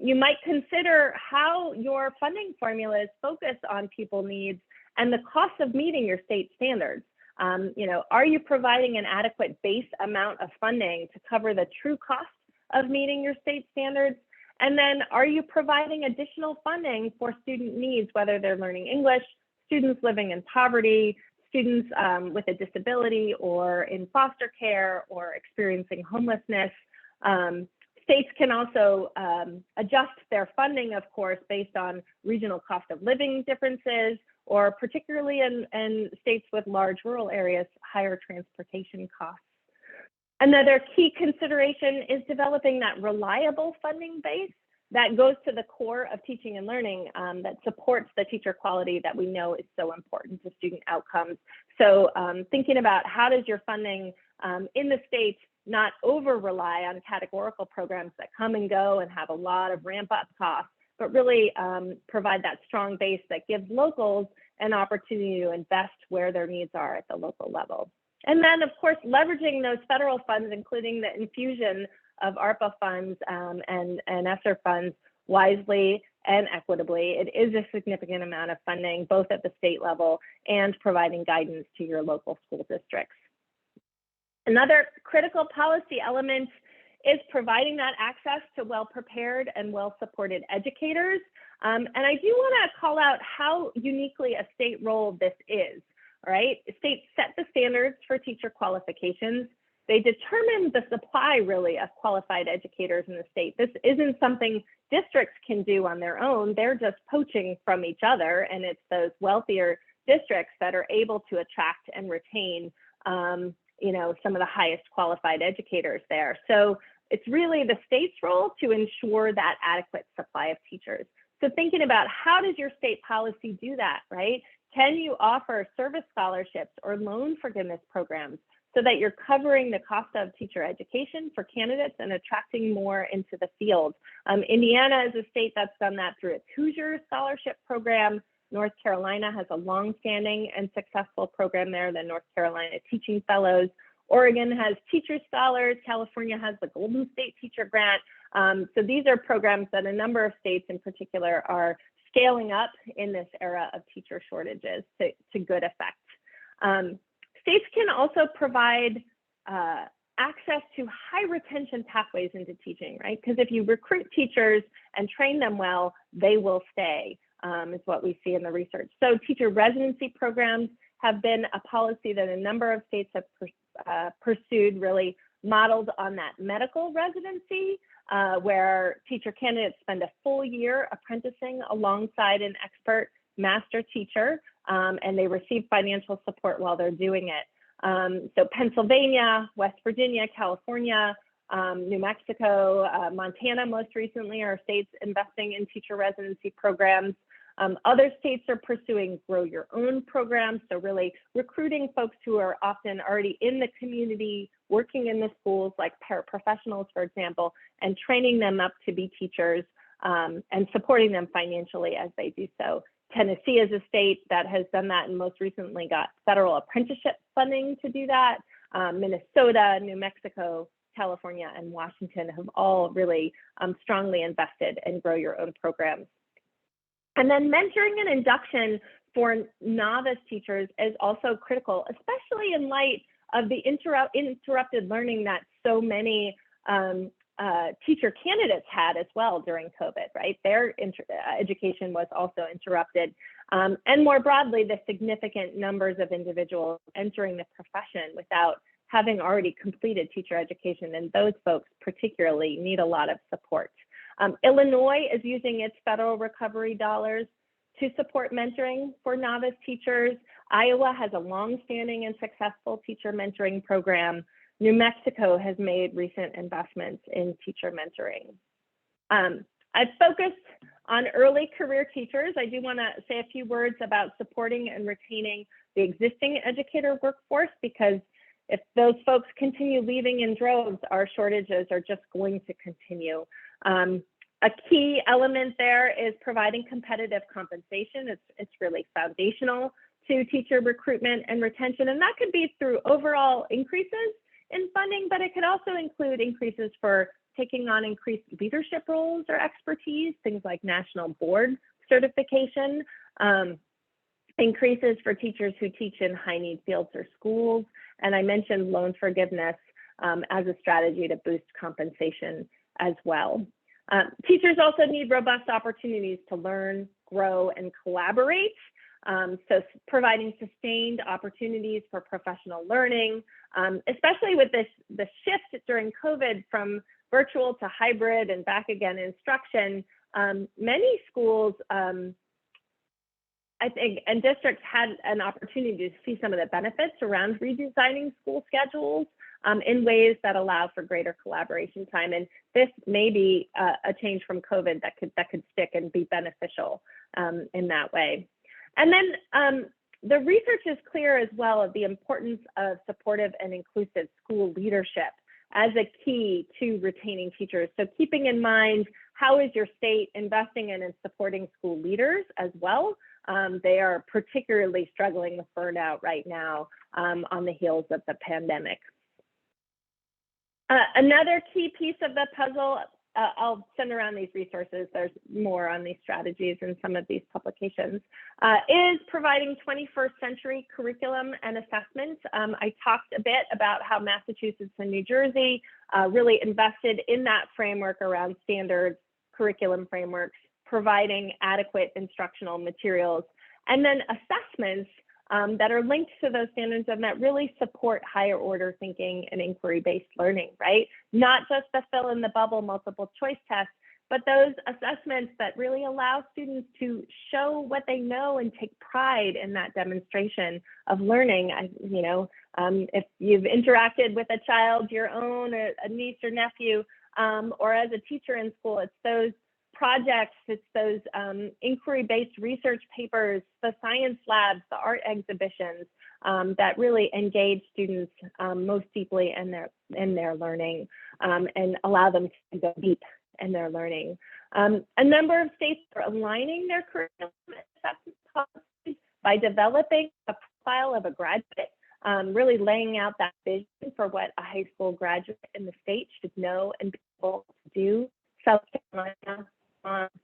You might consider how your funding formulas focus on pupil needs and the cost of meeting your state standards. Are you providing an adequate base amount of funding to cover the true cost of meeting your state standards? And then are you providing additional funding for student needs, whether they're learning English, students living in poverty, students with a disability or in foster care or experiencing homelessness? States can also adjust their funding, of course, based on regional cost of living differences, or particularly in states with large rural areas, higher transportation costs. Another key consideration is developing that reliable funding base that goes to the core of teaching and learning, that supports the teacher quality that we know is so important to student outcomes. So thinking about how does your funding in the state not over rely on categorical programs that come and go and have a lot of ramp up costs, but really provide that strong base that gives locals an opportunity to invest where their needs are at the local level. And then, of course, leveraging those federal funds, including the infusion of ARPA funds and ESSER funds wisely and equitably. It is a significant amount of funding, both at the state level and providing guidance to your local school districts. Another critical policy element is providing that access to well-prepared and well-supported educators. And I do want to call out how uniquely a state role this is, right? States set the standards for teacher qualifications. they determine the supply really of qualified educators in the state. This isn't something districts can do on their own. They're just poaching from each other, and it's those wealthier districts that are able to attract and retain you know, some of the highest qualified educators there. So it's really the state's role to ensure that adequate supply of teachers. So thinking about how does your state policy do that, right? Can you offer service scholarships or loan forgiveness programs so that you're covering the cost of teacher education for candidates and attracting more into the field? Indiana is a state that's done that through its Hoosier Scholarship Program. North Carolina has a long-standing and successful program there, the North Carolina Teaching Fellows. Oregon has Teacher Scholars. California has the Golden State Teacher Grant. So these are programs that a number of states in particular are scaling up in this era of teacher shortages to good effect. States can also provide access to high retention pathways into teaching, right? Because if you recruit teachers and train them well, they will stay, is what we see in the research. So teacher residency programs have been a policy that a number of states have pursued, really modeled on that medical residency, where teacher candidates spend a full year apprenticing alongside an expert master teacher, and they receive financial support while they're doing it. So Pennsylvania, West Virginia, California, New Mexico, Montana most recently are states investing in teacher residency programs. Other states are pursuing grow your own programs, so really recruiting folks who are often already in the community, working in the schools like paraprofessionals, for example, and training them up to be teachers and supporting them financially as they do so. Tennessee is a state that has done that and most recently got federal apprenticeship funding to do that. Minnesota, New Mexico, California, and Washington have all really strongly invested in grow your own programs. And then mentoring and induction for novice teachers is also critical, especially in light of the interrupted learning that so many teacher candidates had as well during COVID, right? Their education was also interrupted. And more broadly, the significant numbers of individuals entering the profession without having already completed teacher education, and those folks particularly need a lot of support. Illinois is using its federal recovery dollars to support mentoring for novice teachers. Iowa has a long-standing and successful teacher mentoring program. New Mexico has made recent investments in teacher mentoring. I've focused on early career teachers. I do want to say a few words about supporting and retaining the existing educator workforce, because if those folks continue leaving in droves, our shortages are just going to continue. A key element there is providing competitive compensation. It's really foundational to teacher recruitment and retention, and that could be through overall increases in funding, but it could also include increases for taking on increased leadership roles or expertise, things like national board certification, increases for teachers who teach in high-need fields or schools, and I mentioned loan forgiveness as a strategy to boost compensation as well. Teachers also need robust opportunities to learn, grow, and collaborate. So providing sustained opportunities for professional learning, especially with the shift during COVID from virtual to hybrid and back again instruction, many schools, I think, and districts had an opportunity to see some of the benefits around redesigning school schedules in ways that allow for greater collaboration time. And this may be a change from COVID that could stick and be beneficial in that way. And then the research is clear as well of the importance of supportive and inclusive school leadership as a key to retaining teachers. So keeping in mind, how is your state investing in and supporting school leaders as well? They are particularly struggling with burnout right now on the heels of the pandemic. Another key piece of the puzzle, I'll send around these resources, there's more on these strategies in some of these publications, is providing 21st century curriculum and assessment. I talked a bit about how Massachusetts and New Jersey really invested in that framework around standards, curriculum frameworks, providing adequate instructional materials, and then assessments that are linked to those standards and that really support higher order thinking and inquiry-based learning, right? Not just the fill in the bubble multiple choice tests, but those assessments that really allow students to show what they know and take pride in that demonstration of learning. If you've interacted with a child, your own, a niece or nephew, or as a teacher in school, it's those projects, it's those inquiry-based research papers, the science labs, the art exhibitions that really engage students most deeply in their learning and allow them to go deep in their learning. A number of states are aligning their curriculum assessment policies by developing a profile of a graduate, really laying out that vision for what a high school graduate in the state should know and be able to do. South Carolina,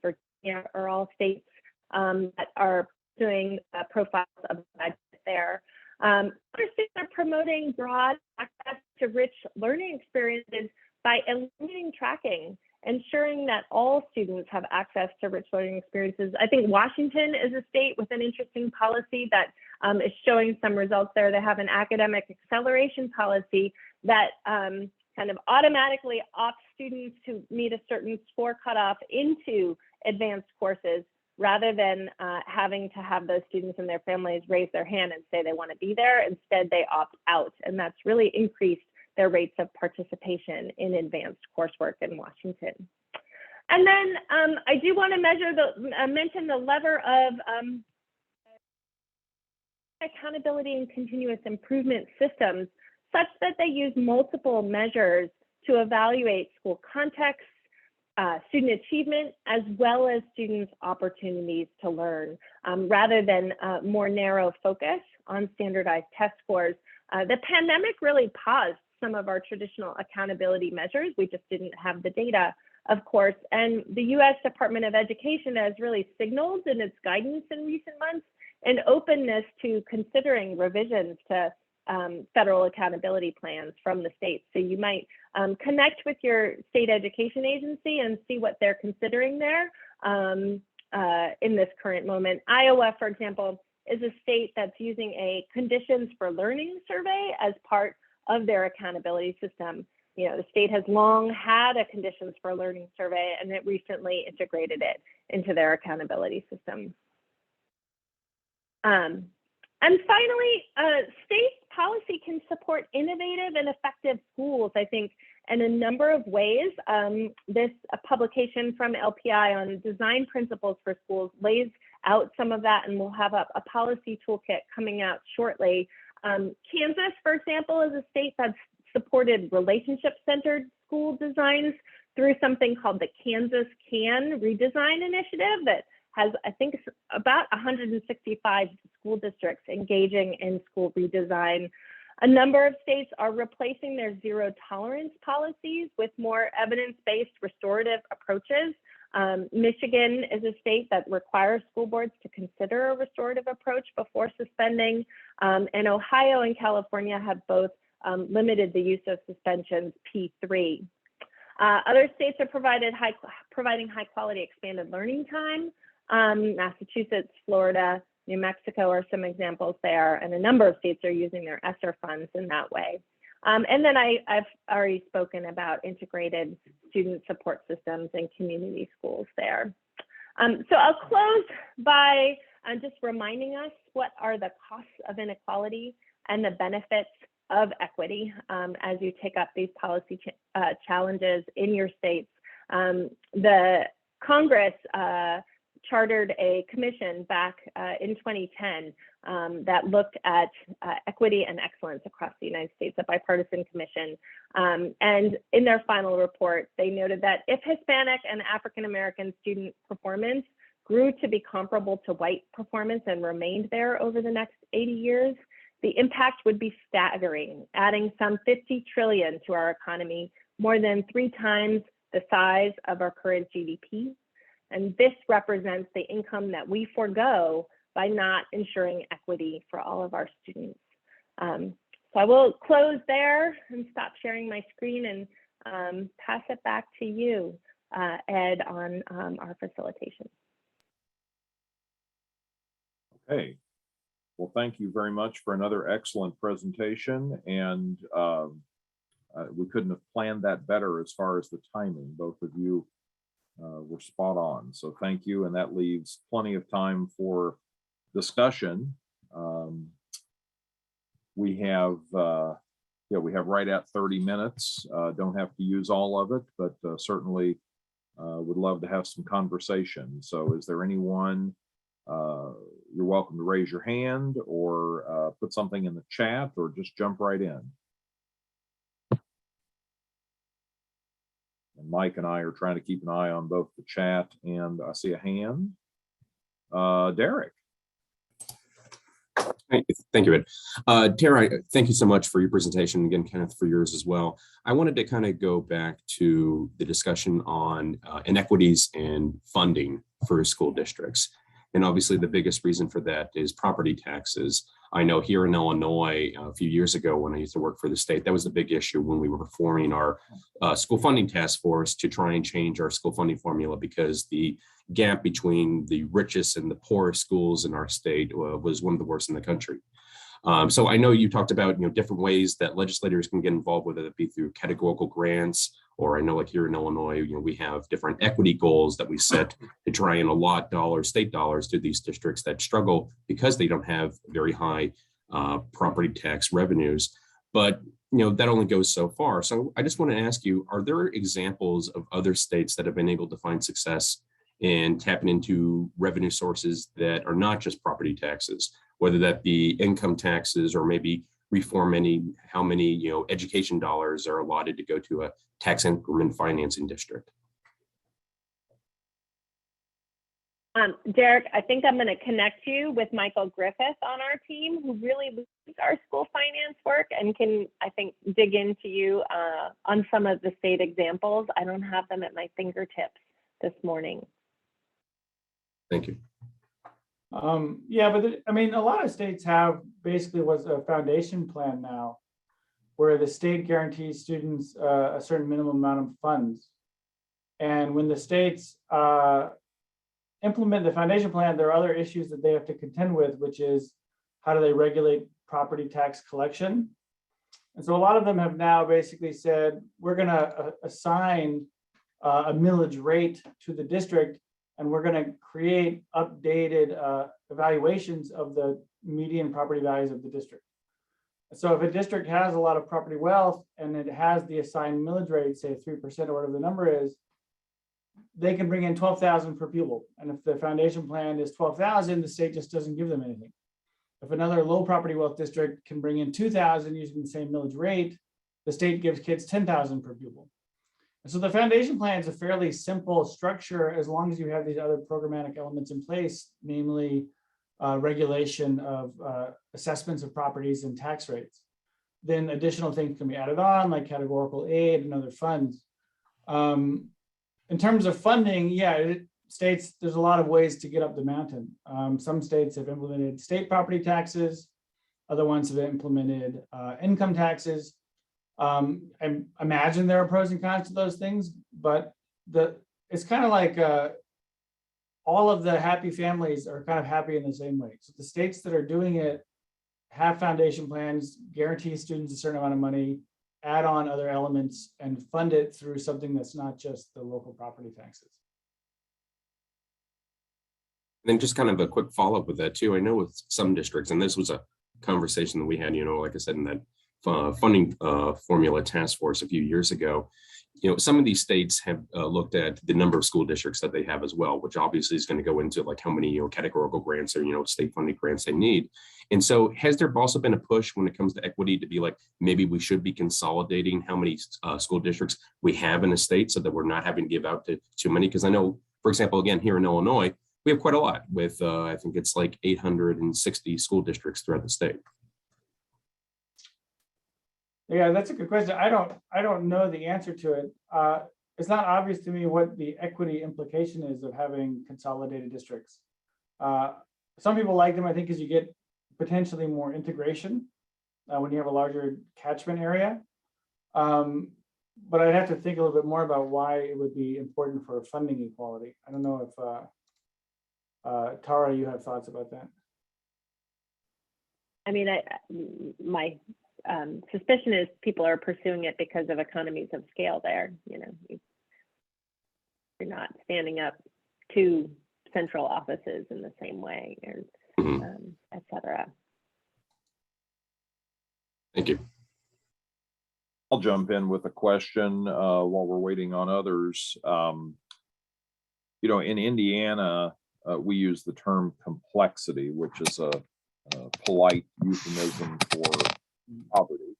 Virginia are all states that are doing profiles of graduates there. Other states are promoting broad access to rich learning experiences by eliminating tracking, ensuring that all students have access to rich learning experiences. I think Washington is a state with an interesting policy that is showing some results there. They have an academic acceleration policy that kind of automatically opts students who meet a certain score cutoff into advanced courses rather than having to have those students and their families raise their hand and say they want to be there. Instead, they opt out, and that's really increased their rates of participation in advanced coursework in Washington. And then I do want to mention the lever of accountability and continuous improvement systems such that they use multiple measures to evaluate school context, student achievement, as well as students' opportunities to learn, rather than more narrow focus on standardized test scores. The pandemic really paused some of our traditional accountability measures. We just didn't have the data, of course. And the US Department of Education has really signaled in its guidance in recent months an openness to considering revisions to federal accountability plans from the states. So you might connect with your state education agency and see what they're considering there in this current moment. Iowa, for example, is a state that's using a conditions for learning survey as part of their accountability system. You know, the state has long had a conditions for learning survey, and it recently integrated it into their accountability system. And finally, state policy can support innovative and effective schools, I think, in a number of ways. This publication from LPI on design principles for schools lays out some of that, and we'll have a policy toolkit coming out shortly. Kansas, for example, is a state that's supported relationship-centered school designs through something called the Kansas Can Redesign Initiative that has, I think, about 165 school districts engaging in school redesign. A number of states are replacing their zero tolerance policies with more evidence-based restorative approaches. Michigan is a state that requires school boards to consider a restorative approach before suspending. And Ohio and California have both limited the use of suspensions P3. Other states are providing high quality expanded learning time. Massachusetts, Florida, New Mexico are some examples there, and a number of states are using their ESSER funds in that way. And then I've already spoken about integrated student support systems and community schools there. So I'll close by just reminding us what are the costs of inequality and the benefits of equity as you take up these policy challenges in your states. The Congress chartered a commission back in 2010 that looked at equity and excellence across the United States, a bipartisan commission. And in their final report, they noted that if Hispanic and African-American student performance grew to be comparable to white performance and remained there over the next 80 years, the impact would be staggering, adding some 50 trillion to our economy, more than 3 times the size of our current GDP. And this represents the income that we forego by not ensuring equity for all of our students. So I will close there and stop sharing my screen and pass it back to you, Ed, on our facilitation. Okay. Well, thank you very much for another excellent presentation, and we couldn't have planned that better as far as the timing. Both of you were spot on, so thank you, and that leaves plenty of time for discussion. We have right at 30 minutes. Don't have to use all of it, but certainly would love to have some conversation. So is there anyone, you're welcome to raise your hand or put something in the chat or just jump right in. And Mike and I are trying to keep an eye on both the chat and I see a hand. Derek. Thank you, Ed. Tara, thank you so much for your presentation. Again, Kenneth, for yours as well. I wanted to kind of go back to the discussion on inequities and funding for school districts. And obviously the biggest reason for that is property taxes. I know here in Illinois, a few years ago when I used to work for the state, that was the big issue when we were forming our school funding task force to try and change our school funding formula, because the gap between the richest and the poorest schools in our state was one of the worst in the country. So I know you talked about different ways that legislators can get involved, whether it be through categorical grants, or I know like here in Illinois, we have different equity goals that we set to try and allot state dollars to these districts that struggle because they don't have very high property tax revenues. But that only goes so far. So I just want to ask you, are there examples of other states that have been able to find success in tapping into revenue sources that are not just property taxes, whether that be income taxes or maybe reform how many education dollars are allotted to go to a tax increment financing district? Derek, I think I'm going to connect you with Michael Griffith on our team, who really leads our school finance work and can, I think, dig into you on some of the state examples. I don't have them at my fingertips this morning. Thank you. Yeah, but I mean, a lot of states have basically what's a foundation plan now, where the state guarantees students a certain minimum amount of funds. And when the states implement the foundation plan, there are other issues that they have to contend with, which is how do they regulate property tax collection? And so a lot of them have now basically said, we're going to assign a millage rate to the district, and we're going to create updated evaluations of the median property values of the district. So if a district has a lot of property wealth and it has the assigned millage rate, say 3% or whatever the number is, they can bring in 12,000 per pupil. And if the foundation plan is 12,000, the state just doesn't give them anything. If another low property wealth district can bring in 2,000 using the same millage rate, the state gives kids 10,000 per pupil. And so the foundation plan is a fairly simple structure as long as you have these other programmatic elements in place, namely regulation of assessments of properties and tax rates. Then additional things can be added on, like categorical aid and other funds. In terms of funding, yeah, states, there's a lot of ways to get up the mountain. Some states have implemented state property taxes. Other ones have implemented income taxes. I imagine there are pros and cons to those things, but it's kind of like all of the happy families are kind of happy in the same way. So the states that are doing it have foundation plans, guarantee students a certain amount of money, add on other elements, and fund it through something that's not just the local property taxes. And then just kind of a quick follow-up with that too. I know with some districts, and this was a conversation that we had, like I said, in that funding formula task force a few years ago, some of these states have looked at the number of school districts that they have as well, which obviously is going to go into like how many categorical grants or state funding grants they need. And so has there also been a push when it comes to equity to be like, maybe we should be consolidating how many school districts we have in a state so that we're not having to give out to too many? Because I know, for example, again, here in Illinois, we have quite a lot with, I think it's like 860 school districts throughout the state. Yeah, that's a good question. I don't know the answer to it. It's not obvious to me what the equity implication is of having consolidated districts. Some people like them, I think, because you get potentially more integration when you have a larger catchment area. But I'd have to think a little bit more about why it would be important for funding equality. I don't know if Tara, you have thoughts about that. I mean, my suspicion is people are pursuing it because of economies of scale there. You know, you're not standing up two central offices in the same way, or et cetera. Thank you. I'll jump in with a question while we're waiting on others. You know, in Indiana, we use the term complexity, which is a polite euphemism for poverty.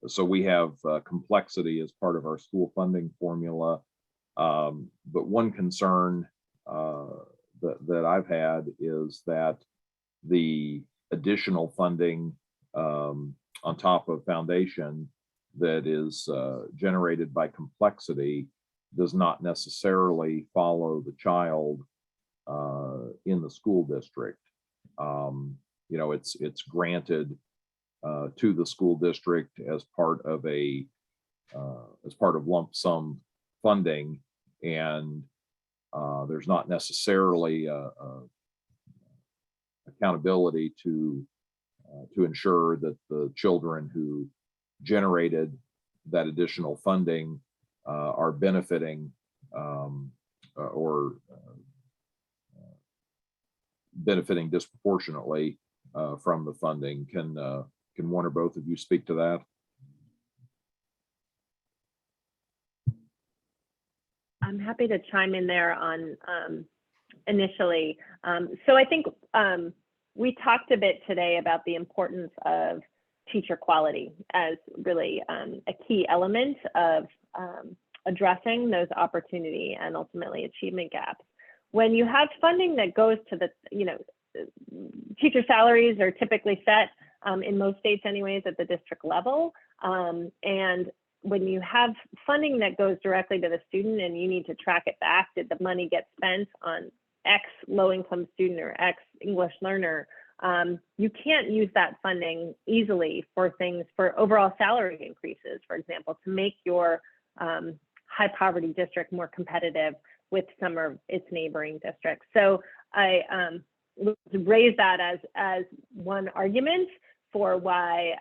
So we have complexity as part of our school funding formula. But one concern that I've had is that the additional funding on top of foundation that is generated by complexity does not necessarily follow the child in the school district. You know, it's granted to the school district as part of lump sum funding, and there's not necessarily accountability to ensure that the children who generated that additional funding are benefiting or benefiting disproportionately from the funding. Can one or both of you speak to that? I'm happy to chime in there on initially. So I think we talked a bit today about the importance of teacher quality as really a key element of addressing those opportunity and ultimately achievement gaps. When you have funding that goes to the, you know, teacher salaries are typically set in most states anyways at the district level. And when you have funding that goes directly to the student and you need to track it back, did the money get spent on X low-income student or X English learner, you can't use that funding easily for things, for overall salary increases, for example, to make your high poverty district more competitive with some of its neighboring districts. So I raise that as one argument for why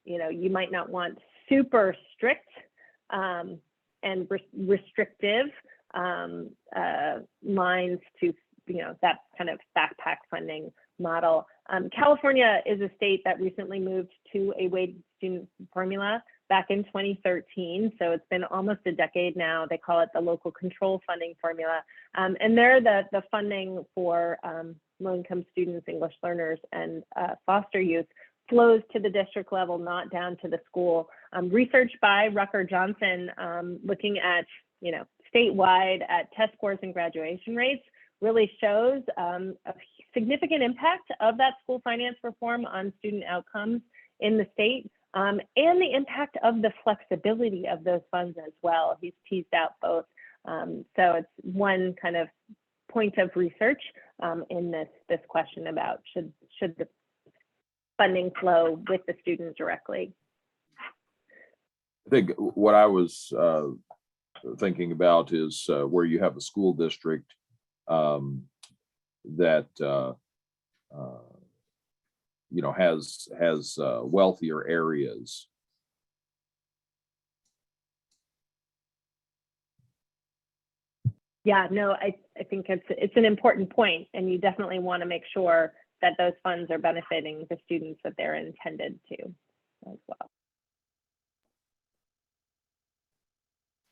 you know, you might not want super strict and restrictive lines to, you know, that kind of backpack funding model. California is a state that recently moved to a weighted student formula back in 2013. So it's been almost a decade now. They call it the local control funding formula. And there the funding for low-income students, English learners, and foster youth flows to the district level, not down to the school. Research by Rucker Johnson, looking at, you know, statewide at test scores and graduation rates, really shows a significant impact of that school finance reform on student outcomes in the state, and the impact of the flexibility of those funds as well. He's teased out both. So it's one kind of point of research in this question about should the funding flow with the student directly. I think what I was thinking about is where you have a school district that you know, has wealthier areas. Yeah, no, I think it's an important point, and you definitely want to make sure that those funds are benefiting the students that they're intended to as well.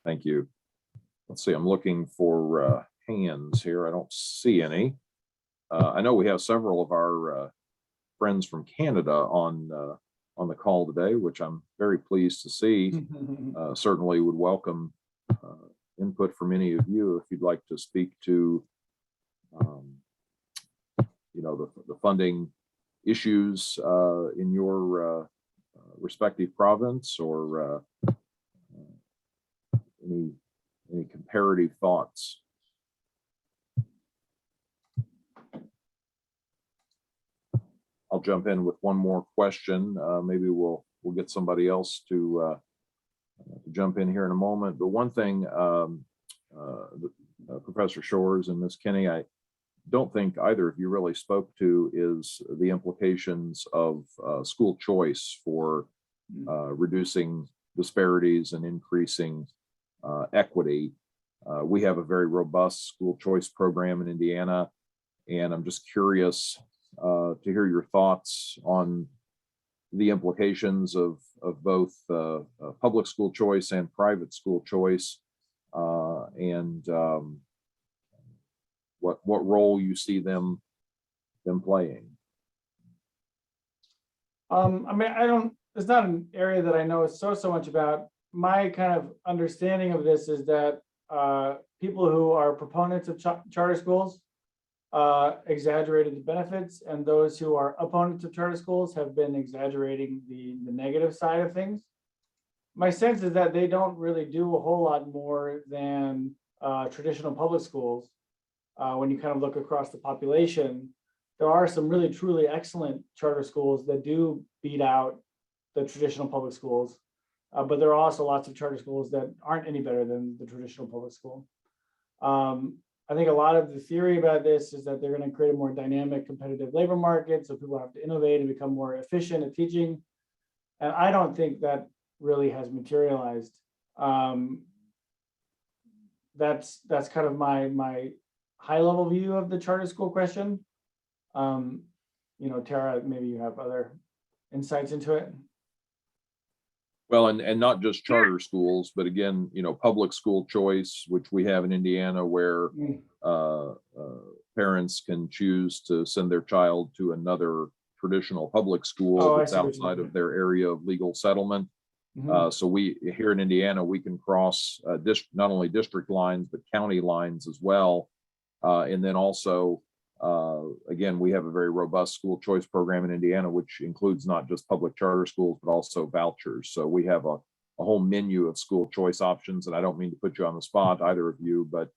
Thank you. Let's see, I'm looking for hands here. I don't see any. I know we have several of our friends from Canada on the call today, which I'm very pleased to see. Certainly would welcome input from any of you if you'd like to speak to you know, the funding issues in your respective province, or any comparative thoughts. I'll jump in with one more question. Maybe we'll get somebody else to jump in here in a moment. But one thing, Professor Shores and Ms. Kinney, don't think either of you really spoke to is the implications of school choice for reducing disparities and increasing equity. We have a very robust school choice program in Indiana, and I'm just curious to hear your thoughts on the implications of both public school choice and private school choice, and what role you see them playing. I mean, it's not an area that I know so much about. My kind of understanding of this is that people who are proponents of charter schools exaggerated the benefits, and those who are opponents of charter schools have been exaggerating the negative side of things. My sense is that they don't really do a whole lot more than traditional public schools. When you kind of look across the population, there are some really truly excellent charter schools that do beat out the traditional public schools, but there are also lots of charter schools that aren't any better than the traditional public school. I think a lot of the theory about this is that they're going to create a more dynamic, competitive labor market, so people have to innovate and become more efficient at teaching. And I don't think that really has materialized. That's kind of my high-level view of the charter school question. Tara, maybe you have other insights into it. Well, and not just charter schools, but again, public school choice, which we have in Indiana, where parents can choose to send their child to another traditional public school that's outside of their area of legal settlement. So we here in Indiana, we can cross not only district lines, but county lines as well. And then also, again, we have a very robust school choice program in Indiana, which includes not just public charter schools, but also vouchers. So we have a whole menu of school choice options. And I don't mean to put you on the spot, either of you, but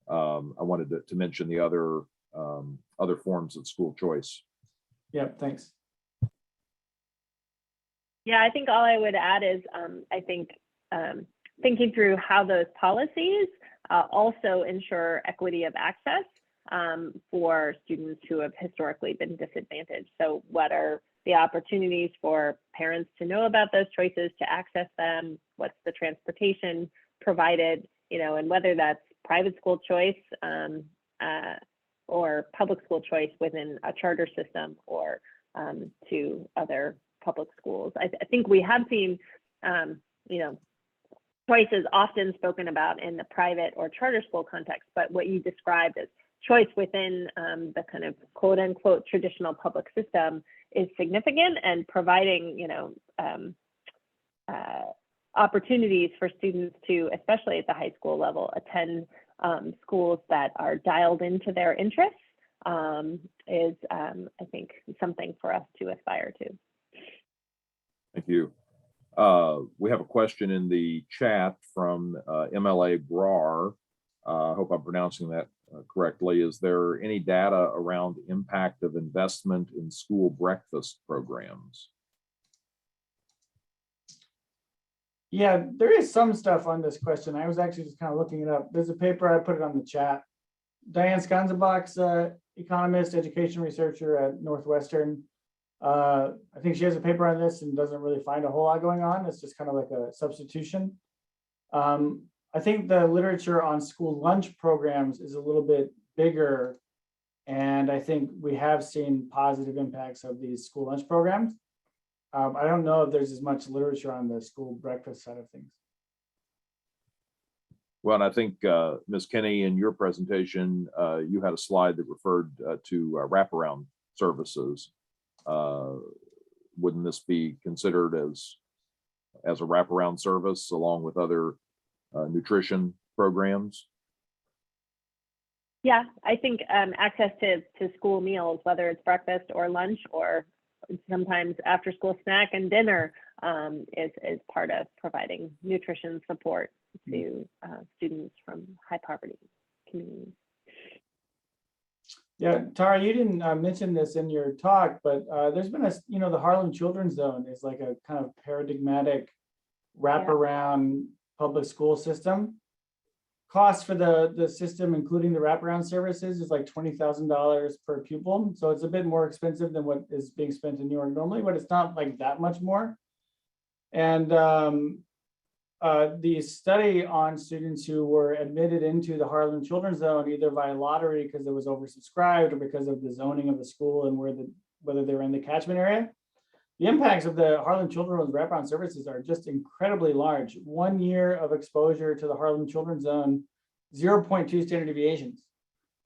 I wanted to mention the other forms of school choice. Yeah, thanks. Yeah, I think all I would add is I think thinking through how those policies also ensure equity of access for students who have historically been disadvantaged. So what are the opportunities for parents to know about those choices, to access them? What's the transportation provided, and whether that's private school choice or public school choice within a charter system or to other public schools. I think we have seen, choice is often spoken about in the private or charter school context, but what you described as choice within the kind of quote unquote traditional public system is significant, and providing, opportunities for students to, especially at the high school level, attend schools that are dialed into their interests is, I think, something for us to aspire to. Thank you. We have a question in the chat from MLA Brar. I hope I'm pronouncing that correctly. Is there any data around the impact of investment in school breakfast programs? Yeah, there is some stuff on this question. I was actually just kind of looking it up. There's a paper, I put it on the chat. Diane Skanzabach's economist, education researcher at Northwestern. I think she has a paper on this and doesn't really find a whole lot going on. It's just kind of like a substitution. I think the literature on school lunch programs is a little bit bigger. And I think we have seen positive impacts of these school lunch programs. I don't know if there's as much literature on the school breakfast side of things. Well, and I think, Ms. Kinney, in your presentation, you had a slide that referred to wraparound services. Wouldn't this be considered as a wraparound service along with other nutrition programs? Yeah, I think access to school meals, whether it's breakfast or lunch or sometimes after school snack and dinner, is part of providing nutrition support to students from high poverty communities. Yeah, Tara, you didn't mention this in your talk, but there's been the Harlem Children's Zone is like a kind of paradigmatic wraparound public school system. cost for the system, including the wraparound services, is like $20,000 per pupil. So it's a bit more expensive than what is being spent in New York normally, but it's not like that much more. And the study on students who were admitted into the Harlem Children's Zone, either via lottery because it was oversubscribed or because of the zoning of the school and whether they were in the catchment area, the impacts of the Harlem Children's wraparound services are just incredibly large. 1 year of exposure to the Harlem Children's Zone, 0.2 standard deviations.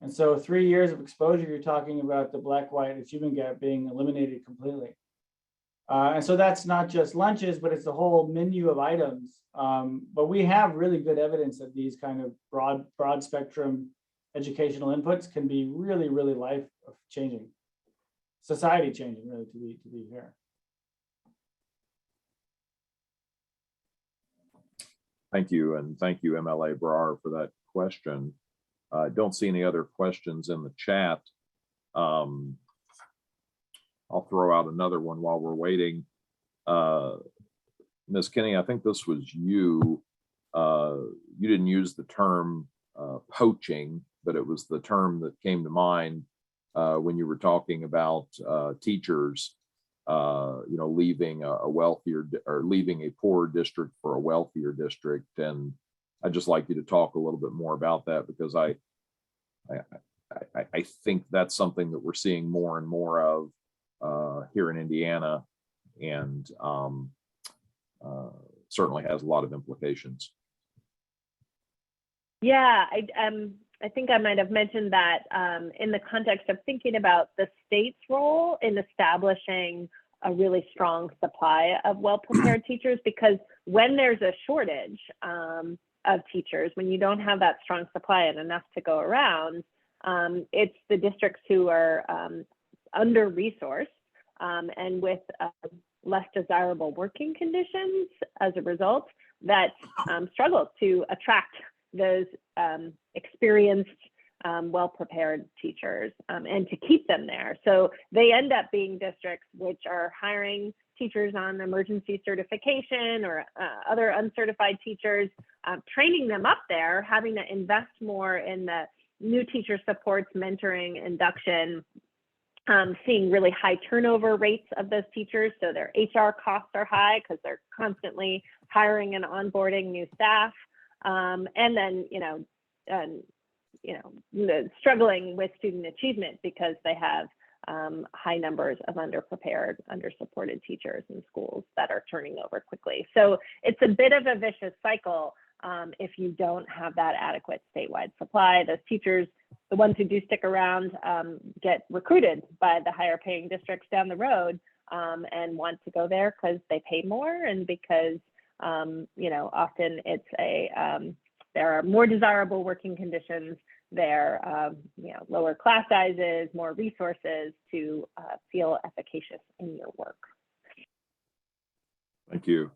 And so 3 years of exposure, you're talking about the black-white achievement gap being eliminated completely. And so that's not just lunches, but it's the whole menu of items. But we have really good evidence that these kind of broad spectrum educational inputs can be really, really life changing, society changing, really, to be fair. Thank you, and thank you, MLA Brar, for that question. I don't see any other questions in the chat. I'll throw out another one while we're waiting. Ms. Kinney, I think this was you. You didn't use the term poaching, but it was the term that came to mind when you were talking about teachers, leaving a wealthier or leaving a poor district for a wealthier district. And I'd just like you to talk a little bit more about that, because I think that's something that we're seeing more and more of here in Indiana, and certainly has a lot of implications. Yeah, I think I might have mentioned that in the context of thinking about the state's role in establishing a really strong supply of well-prepared teachers, because when there's a shortage of teachers, when you don't have that strong supply and enough to go around, it's the districts who are under-resourced and with less desirable working conditions as a result that struggle to attract those experienced, well-prepared teachers and to keep them there. So they end up being districts which are hiring teachers on emergency certification or other uncertified teachers, training them up there, having to invest more in the new teacher supports, mentoring, induction, seeing really high turnover rates of those teachers. So their HR costs are high because they're constantly hiring and onboarding new staff. And then, struggling with student achievement because they have high numbers of underprepared, undersupported teachers in schools that are turning over quickly. So it's a bit of a vicious cycle if you don't have that adequate statewide supply. Those teachers, the ones who do stick around, get recruited by the higher paying districts down the road and want to go there because they pay more and because often it's there are more desirable working conditions there, lower class sizes, more resources to feel efficacious in your work. Thank you.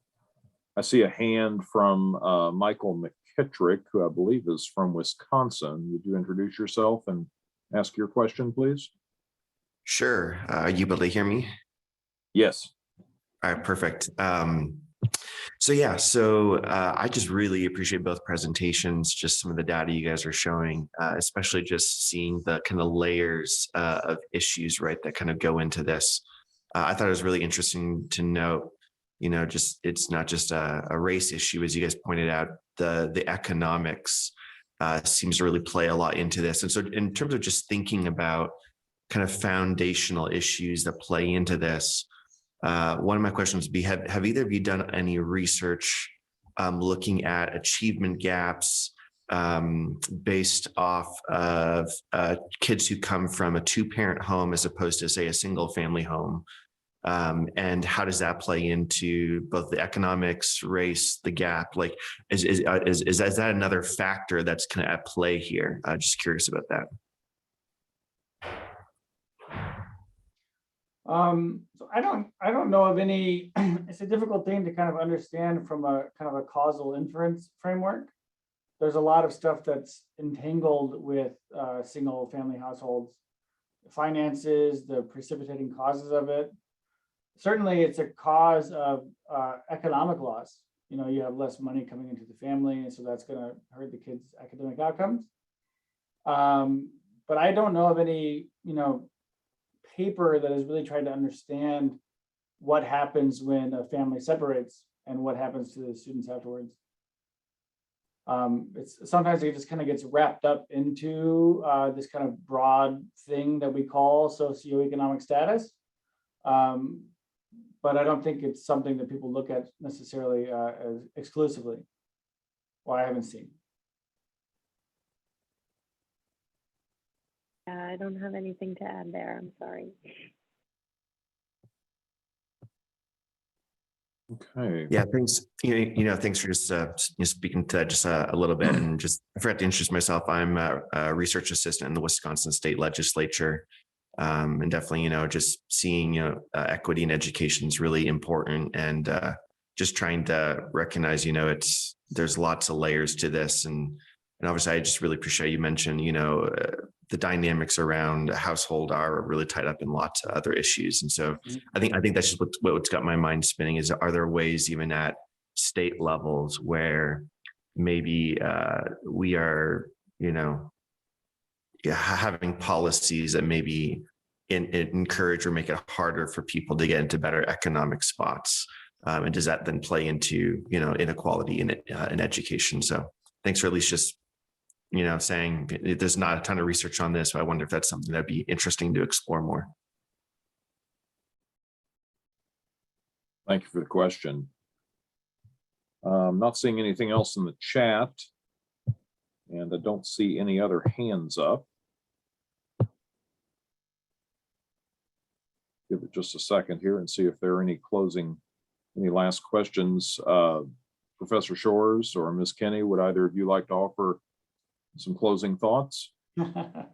I see a hand from Michael McKittrick, who I believe is from Wisconsin. Would you introduce yourself and ask your question, please? Sure. Are you able to hear me? Yes. All right, perfect. So I just really appreciate both presentations, just some of the data you guys are showing, especially just seeing the kind of layers of issues, right, that kind of go into this. I thought it was really interesting to note, just it's not just a race issue, as you guys pointed out, the economics seems to really play a lot into this. And so in terms of just thinking about kind of foundational issues that play into this, one of my questions would be, have either of you done any research looking at achievement gaps based off of kids who come from a two-parent home as opposed to, say, a single-family home? And how does that play into both the economics, race, the gap? Like, is that another factor that's kind of at play here? Just curious about that. So I don't know of any. It's a difficult thing to kind of understand from a kind of a causal inference framework. There's a lot of stuff that's entangled with single family households, finances, the precipitating causes of it. Certainly it's a cause of economic loss. you have less money coming into the family, and so that's going to hurt the kids' academic outcomes. But I don't know of any, paper that has really tried to understand what happens when a family separates and what happens to the students afterwards. It's sometimes it just kind of gets wrapped up into this kind of broad thing that we call socioeconomic status. But I don't think it's something that people look at necessarily as exclusively. Well, I haven't seen. I don't have anything to add there. I'm sorry. Okay. Yeah, thanks. Thanks for just speaking to that just a little bit. And just I forgot to introduce myself. I'm a research assistant in the Wisconsin State Legislature, and definitely, just seeing equity in education is really important, and just trying to recognize, there's lots of layers to this, and obviously, I just really appreciate you mentioned, the dynamics around a household are really tied up in lots of other issues. And so I think that's just what's got my mind spinning is, are there ways even at state levels where maybe we are, having policies that maybe encourage or make it harder for people to get into better economic spots? And does that then play into, inequality in education? So thanks for at least just saying there's not a ton of research on this, but I wonder if that's something that'd be interesting to explore more. Thank you for the question. I'm not seeing anything else in the chat, and I don't see any other hands up. Give it just a second here and see if there are any last questions. Professor Shores or Ms. Kenny, would either of you like to offer some closing thoughts? No,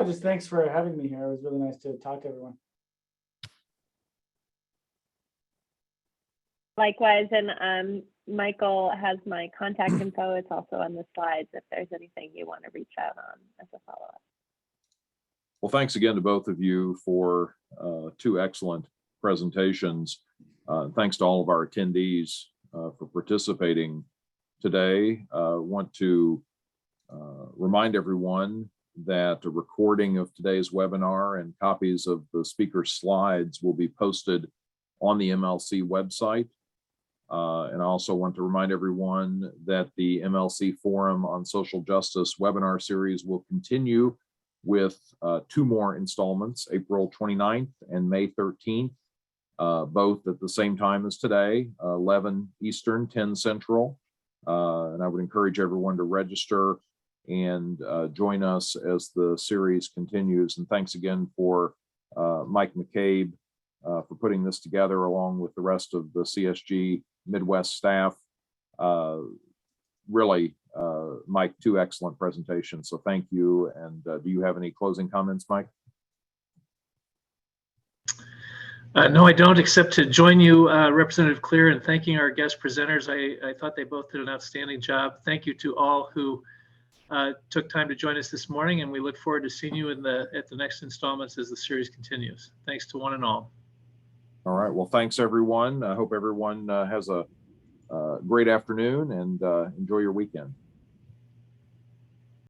just thanks for having me here. It was really nice to talk to everyone. Likewise, and Michael has my contact info. It's also on the slides if there's anything you want to reach out on as a follow-up. Well, thanks again to both of you for 2 excellent presentations. Thanks to all of our attendees for participating today. Want to remind everyone that a recording of today's webinar and copies of the speaker's slides will be posted on the MLC website. And I also want to remind everyone that the MLC Forum on Social Justice webinar series will continue with 2 more installments, April 29th and May 13th, both at the same time as today, 11 Eastern, 10 Central. And I would encourage everyone to register and join us as the series continues. And thanks again for Mike McCabe for putting this together along with the rest of the CSG Midwest staff. Really, Mike, 2 excellent presentations. So thank you. And do you have any closing comments, Mike? No, I don't, except to join you, Representative Clear, in thanking our guest presenters. I thought they both did an outstanding job. Thank you to all who took time to join us this morning, and we look forward to seeing you at the next installments as the series continues. Thanks to one and all. All right. Well, thanks, everyone. I hope everyone has a great afternoon and enjoy your weekend.